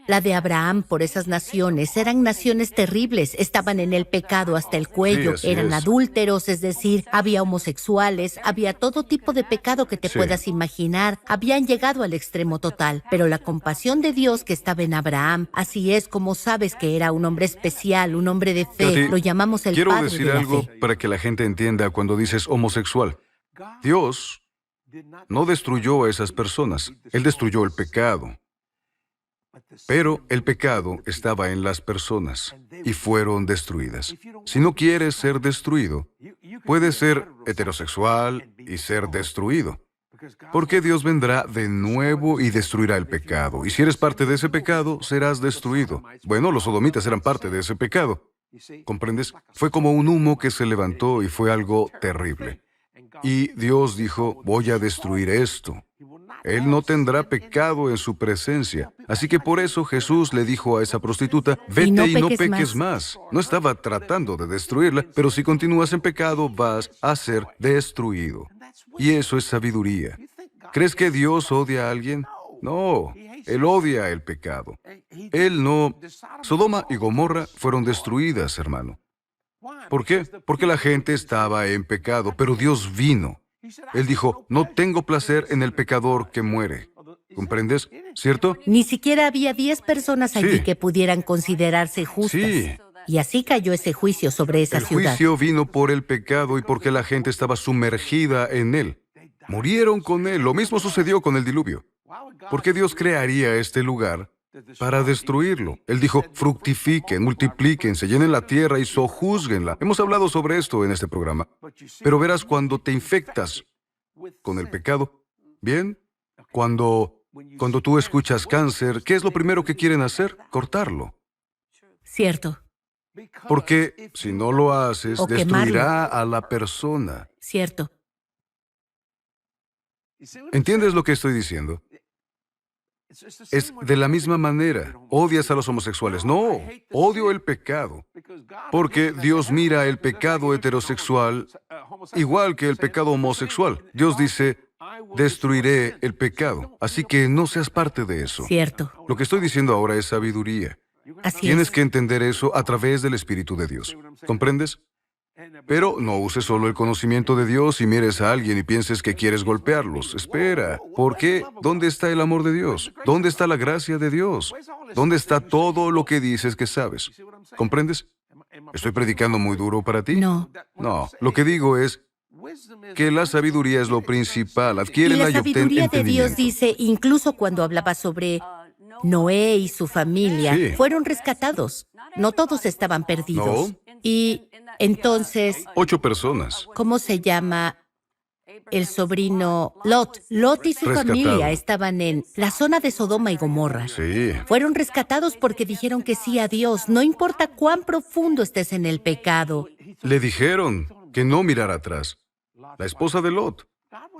la de Abraham por esas naciones. Eran naciones terribles, estaban en el pecado hasta el cuello, así eran es. adúlteros, es decir, había homosexuales, había todo tipo de pecado que te Sí. puedas imaginar, habían llegado al extremo total. Pero la compasión de Dios que estaba en Abraham, así es como sabes que era un hombre especial, un hombre de fe, Kathy, lo llamamos el quiero padre decir de la algo fe. para que la gente entienda cuando dices homosexual. Dios no destruyó a esas personas. Él destruyó el pecado. Pero el pecado estaba en las personas y fueron destruidas. Si no quieres ser destruido, puedes ser heterosexual y ser destruido. Porque Dios vendrá de nuevo y destruirá el pecado. Y si eres parte de ese pecado, serás destruido. Bueno, los sodomitas eran parte de ese pecado. ¿Comprendes? Fue como un humo que se levantó y fue algo terrible. Y Dios dijo, voy a destruir esto. Él no tendrá pecado en su presencia. Así que por eso Jesús le dijo a esa prostituta, vete y no peques más. No estaba tratando de destruirla, pero si continúas en pecado vas a ser destruido. Y eso es sabiduría. ¿Crees que Dios odia a alguien? No, Él odia el pecado. Él no... Sodoma y Gomorra fueron destruidas, hermano. ¿Por qué? Porque la gente estaba en pecado, pero Dios vino. Él dijo, no tengo placer en el pecador que muere. ¿Comprendes? ¿Cierto? Ni siquiera había 10 personas allí Sí. que pudieran considerarse justas. Sí. Y así cayó ese juicio sobre esa El ciudad. juicio vino por el pecado y porque la gente estaba sumergida en él. Murieron con él. Lo mismo sucedió con el diluvio. ¿Por qué Dios crearía este lugar para destruirlo? Él dijo, fructifiquen, multiplíquense, llenen la tierra y sojúzguenla. Hemos hablado sobre esto en este programa. Pero verás, cuando te infectas con el pecado, ¿bien? Cuando tú escuchas cáncer, ¿qué es lo primero que quieren hacer? Cortarlo. Cierto, Porque si no lo haces, O destruirá a la persona. cierto. ¿Entiendes lo que estoy diciendo? Es de la misma manera. Odias a los homosexuales. No, odio el pecado. Porque Dios mira el pecado heterosexual igual que el pecado homosexual. Dios dice, destruiré el pecado. Así que no seas parte de eso. Cierto. Lo que estoy diciendo ahora es sabiduría. Así Tienes es. que entender eso a través del Espíritu de Dios. ¿Comprendes? Pero no uses solo el conocimiento de Dios y mires a alguien y pienses que quieres golpearlos. Espera, ¿por qué? ¿Dónde está el amor de Dios? ¿Dónde está la gracia de Dios? ¿Dónde está todo lo que dices que sabes? ¿Comprendes? ¿Estoy predicando muy duro para ti? No. No, lo que digo es que la sabiduría es lo principal. Y Adquiérela la y obtén sabiduría de Dios entendimiento. dice, incluso cuando hablaba sobre Noé y su familia, Sí. fueron rescatados. No todos estaban perdidos. No. Y entonces, 8 personas. ¿cómo se llama el sobrino Lot? Lot y su Rescatado. familia estaban en la zona de Sodoma y Gomorra. Sí. Fueron rescatados porque dijeron que sí a Dios, no importa cuán profundo estés en el pecado. Le dijeron que no mirara atrás. La esposa de Lot.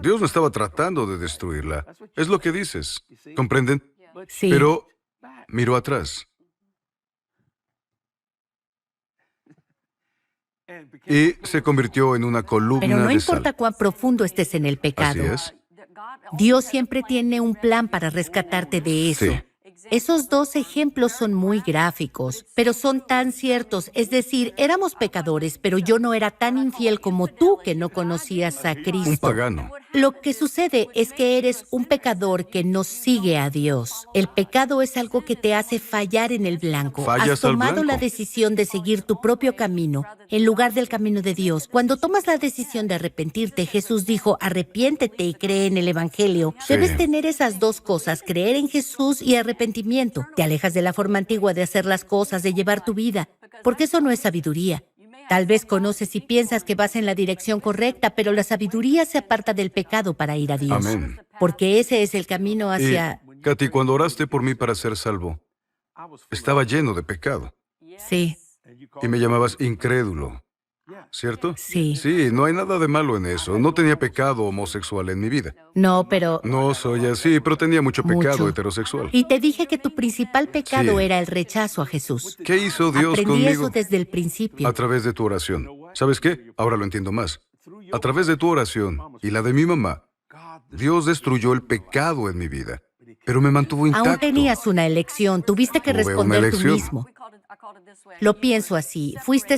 Dios no estaba tratando de destruirla. Es lo que dices. ¿Comprenden? Sí. Pero miró atrás. Y se convirtió en una columna Pero no de importa sal. cuán profundo estés en el pecado. Así es. Dios siempre tiene un plan para rescatarte de eso. Sí. Esos dos ejemplos son muy gráficos, pero son tan ciertos. Es decir, éramos pecadores, pero yo no era tan infiel como tú que no conocías a Un Cristo. pagano. Lo que sucede es que eres un pecador que no sigue a Dios. El pecado es algo que te hace fallar en el blanco. Fallas Has al tomado blanco. la decisión de seguir tu propio camino en lugar del camino de Dios. Cuando tomas la decisión de arrepentirte, Jesús dijo, arrepiéntete y cree en el Evangelio. Sí. Debes tener esas dos cosas, creer en Jesús y arrepentirte. Te alejas de la forma antigua de hacer las cosas, de llevar tu vida, porque eso no es sabiduría. Tal vez conoces y piensas que vas en la dirección correcta, pero la sabiduría se aparta del pecado para ir a Dios. Amén. Porque ese es el camino hacia... Y, Katy, cuando oraste por mí para ser salvo, estaba lleno de pecado. Sí, Y me llamabas incrédulo. ¿Cierto? sí. Sí, no hay nada de malo en eso. No tenía pecado homosexual en mi vida. No, pero... No soy así, pero tenía mucho pecado Mucho. heterosexual. Y te dije que tu principal pecado Sí. era el rechazo a Jesús. ¿Qué hizo Dios Aprendí conmigo? eso desde el principio. A través de tu oración. ¿Sabes qué? Ahora lo entiendo más. A través de tu oración y la de mi mamá, Dios destruyó el pecado en mi vida, pero me mantuvo intacto. Aún tenías una elección, tuviste que Tuve una responder tú elección. mismo. Lo pienso así, fuiste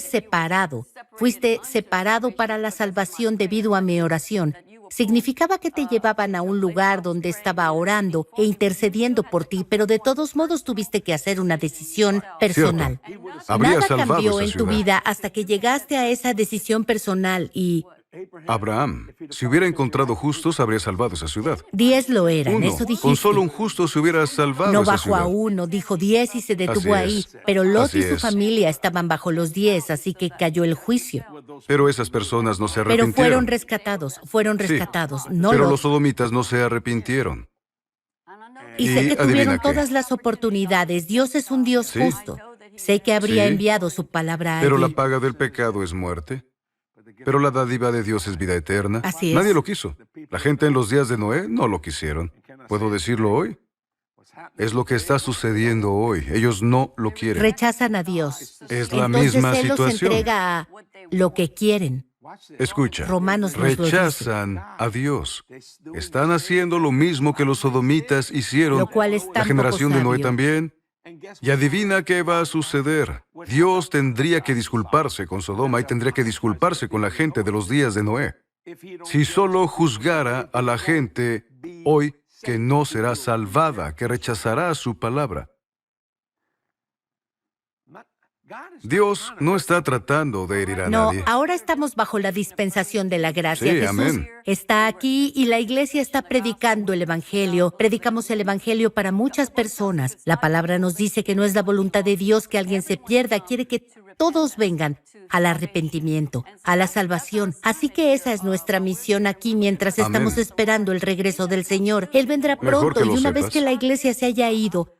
separado para la salvación debido a mi oración. Significaba que te llevaban a un lugar donde estaba orando e intercediendo por ti, pero de todos modos tuviste que hacer una decisión personal. Habría Nada salvado cambió esa en tu ciudad. vida hasta que llegaste a esa decisión personal y Abraham, si hubiera encontrado justos, habría salvado esa ciudad. 10 lo eran, Uno, eso dijiste. con solo un justo se hubiera salvado No esa bajó ciudad. a 1, dijo 10 y se detuvo Así ahí. es. Pero Lot Así y su es. familia estaban bajo los 10, así que cayó el juicio. Pero esas personas no se Pero arrepintieron. fueron rescatados, no Pero Lot. los sodomitas no se arrepintieron. Y sé y que adivina tuvieron qué. todas las oportunidades. Dios es un Dios Sí. justo. Sé que habría Sí. enviado su palabra Pero la allí. paga del pecado es muerte. Pero la dádiva de Dios es vida eterna. Así es. Nadie lo quiso. La gente en los días de Noé no lo quisieron. ¿Puedo decirlo hoy? Es lo que está sucediendo hoy. Ellos no lo quieren. Rechazan a Dios. Es la Entonces misma Él los situación. entrega a lo que quieren. Escucha, Romanos nos lo dice. rechazan a Dios. Están haciendo lo mismo que los sodomitas hicieron. Lo cual es tan La generación poco de Noé sabio. también. Y adivina qué va a suceder. Dios tendría que disculparse con Sodoma y tendría que disculparse con la gente de los días de Noé. Si solo juzgara a la gente hoy que no será salvada, que rechazará su palabra. Dios no está tratando de herir a No, nadie. ahora estamos bajo la dispensación de la gracia. Sí, Jesús amén. está aquí y la iglesia está predicando el Evangelio. Predicamos el Evangelio para muchas personas. La palabra nos dice que no es la voluntad de Dios que alguien se pierda, quiere que todos vengan al arrepentimiento, a la salvación. Así que esa es nuestra misión aquí mientras Amén. estamos esperando el regreso del Señor. Él vendrá Mejor pronto que y lo una vez sepas. que la iglesia se haya ido,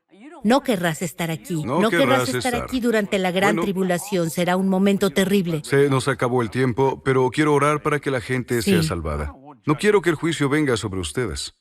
no querrás estar aquí. No No querrás querrás estar estar. aquí durante la gran Bueno. tribulación. Será un momento terrible. Se nos acabó el tiempo, pero quiero orar para que la gente Sí. sea salvada. No quiero que el juicio venga sobre ustedes.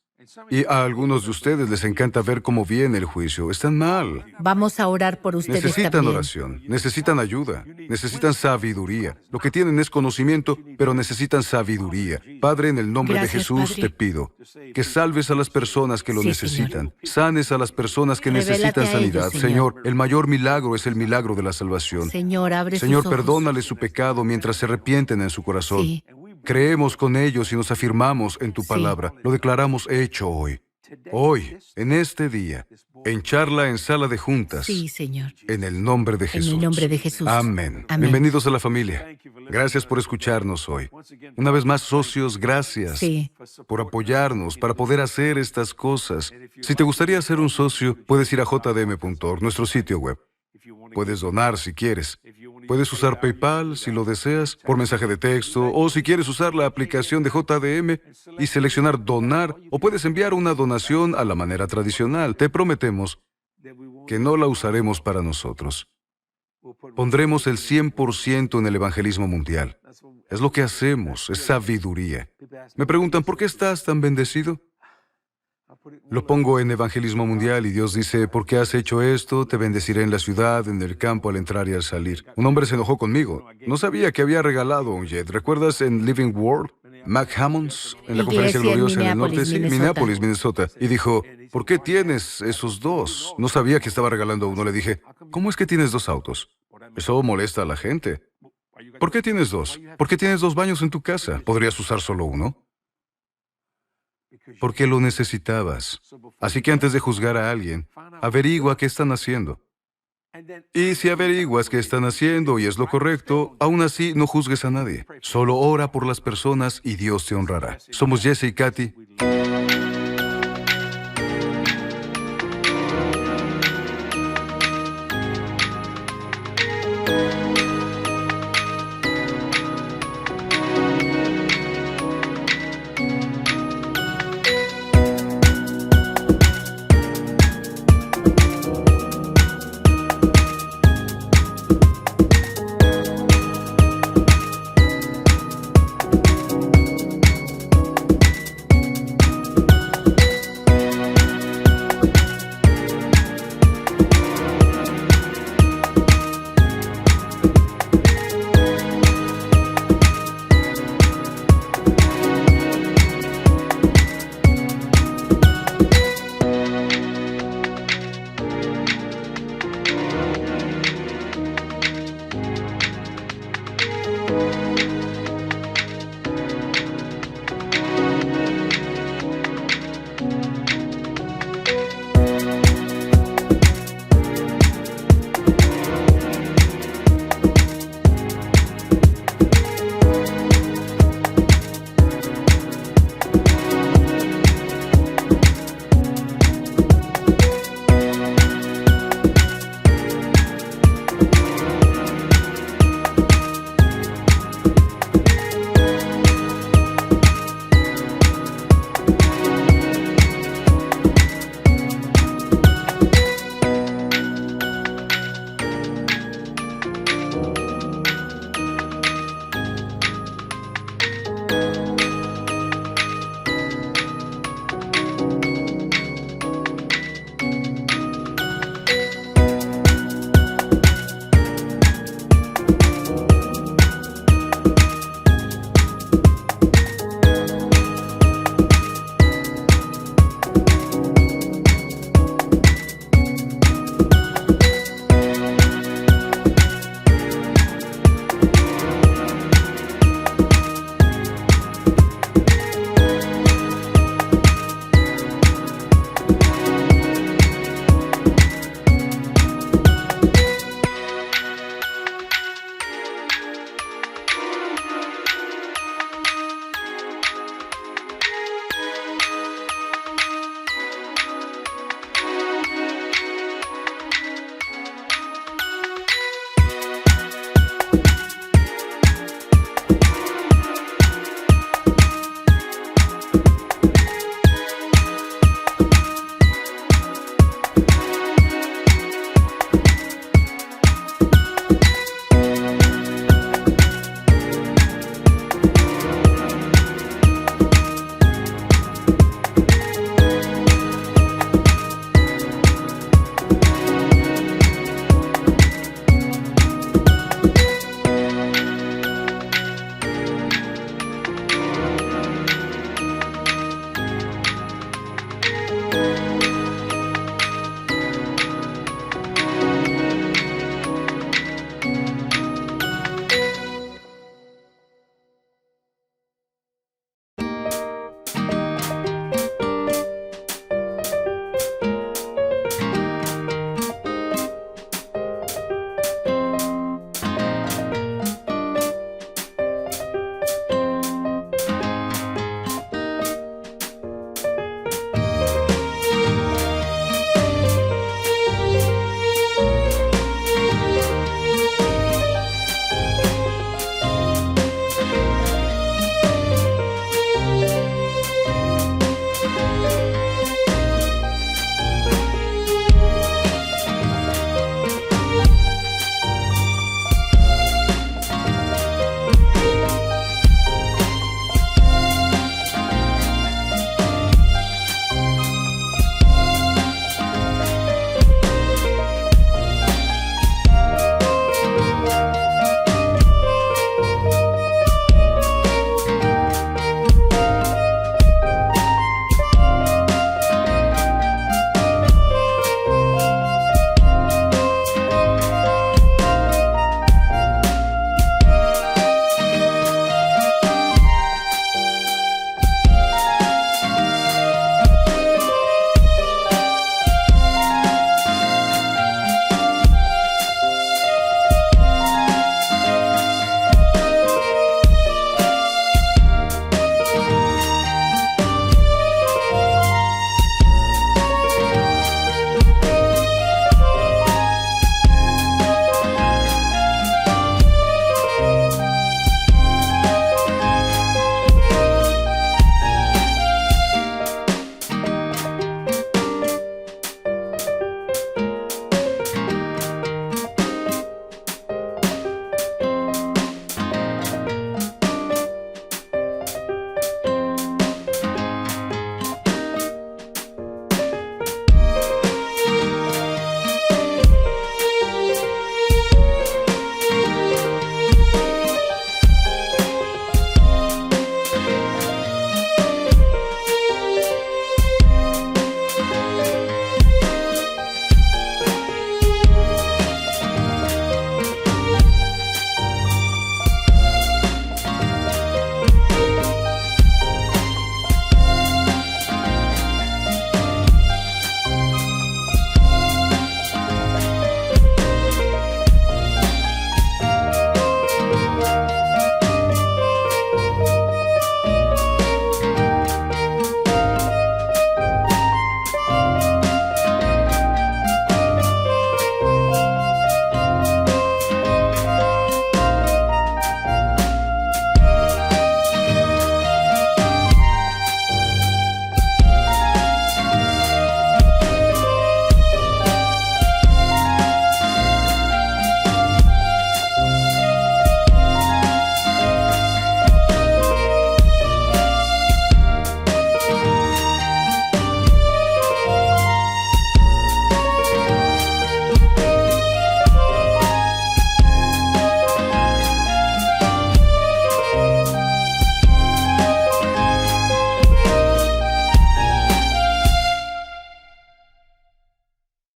Y a algunos de ustedes les encanta ver cómo viene el juicio. Están mal. Vamos a orar por ustedes Necesitan también. oración, necesitan ayuda, necesitan sabiduría. Lo que tienen es conocimiento, pero necesitan sabiduría. Padre, en el nombre de Gracias, Jesús Padre. te pido que salves a las personas que lo Sí, necesitan, sanes a las personas que Revélate necesitan a ellos, sanidad. Señor. Señor, el mayor milagro es el milagro de la salvación. Señor, abre Señor, sus ojos. perdónale su pecado mientras se arrepienten en su corazón. Sí. Creemos con ellos y nos afirmamos en tu Sí. palabra. Lo declaramos hecho hoy. Hoy, en este día, en charla en sala de juntas. Sí, Señor. En el nombre de En Jesús. el nombre de Jesús. Amén. Amén. Bienvenidos a la familia. Gracias por escucharnos hoy. Una vez más, socios, gracias Sí. por apoyarnos para poder hacer estas cosas. Si te gustaría ser un socio, puedes ir a jdm.org, nuestro sitio web. Puedes donar si quieres. Puedes usar PayPal si lo deseas, por mensaje de texto, o si quieres usar la aplicación de JDM y seleccionar donar, o puedes enviar una donación a la manera tradicional. Te prometemos que no la usaremos para nosotros. Pondremos el 100% en el evangelismo mundial. Es lo que hacemos, es sabiduría. Me preguntan, ¿por qué estás tan bendecido? Lo pongo en evangelismo mundial y Dios dice, ¿por qué has hecho esto? Te bendeciré en la ciudad, en el campo, al entrar y al salir. Un hombre se enojó conmigo. No sabía que había regalado un jet. ¿Recuerdas en Living World? Mac Hammonds, en la conferencia Iglesia en gloriosa en el norte, Minneapolis, sí, Minnesota. Minneapolis, Minnesota. Y dijo, ¿por qué tienes esos dos? No sabía que estaba regalando uno. Le dije, ¿cómo es que tienes dos autos? Eso molesta a la gente. ¿Por qué tienes dos? ¿Por qué tienes dos baños en tu casa? ¿Podrías usar solo uno? Porque lo necesitabas. Así que antes de juzgar a alguien, averigua qué están haciendo. Y si averiguas qué están haciendo y es lo correcto, aún así no juzgues a nadie. Solo ora por las personas y Dios te honrará. Somos Jesse y Katy.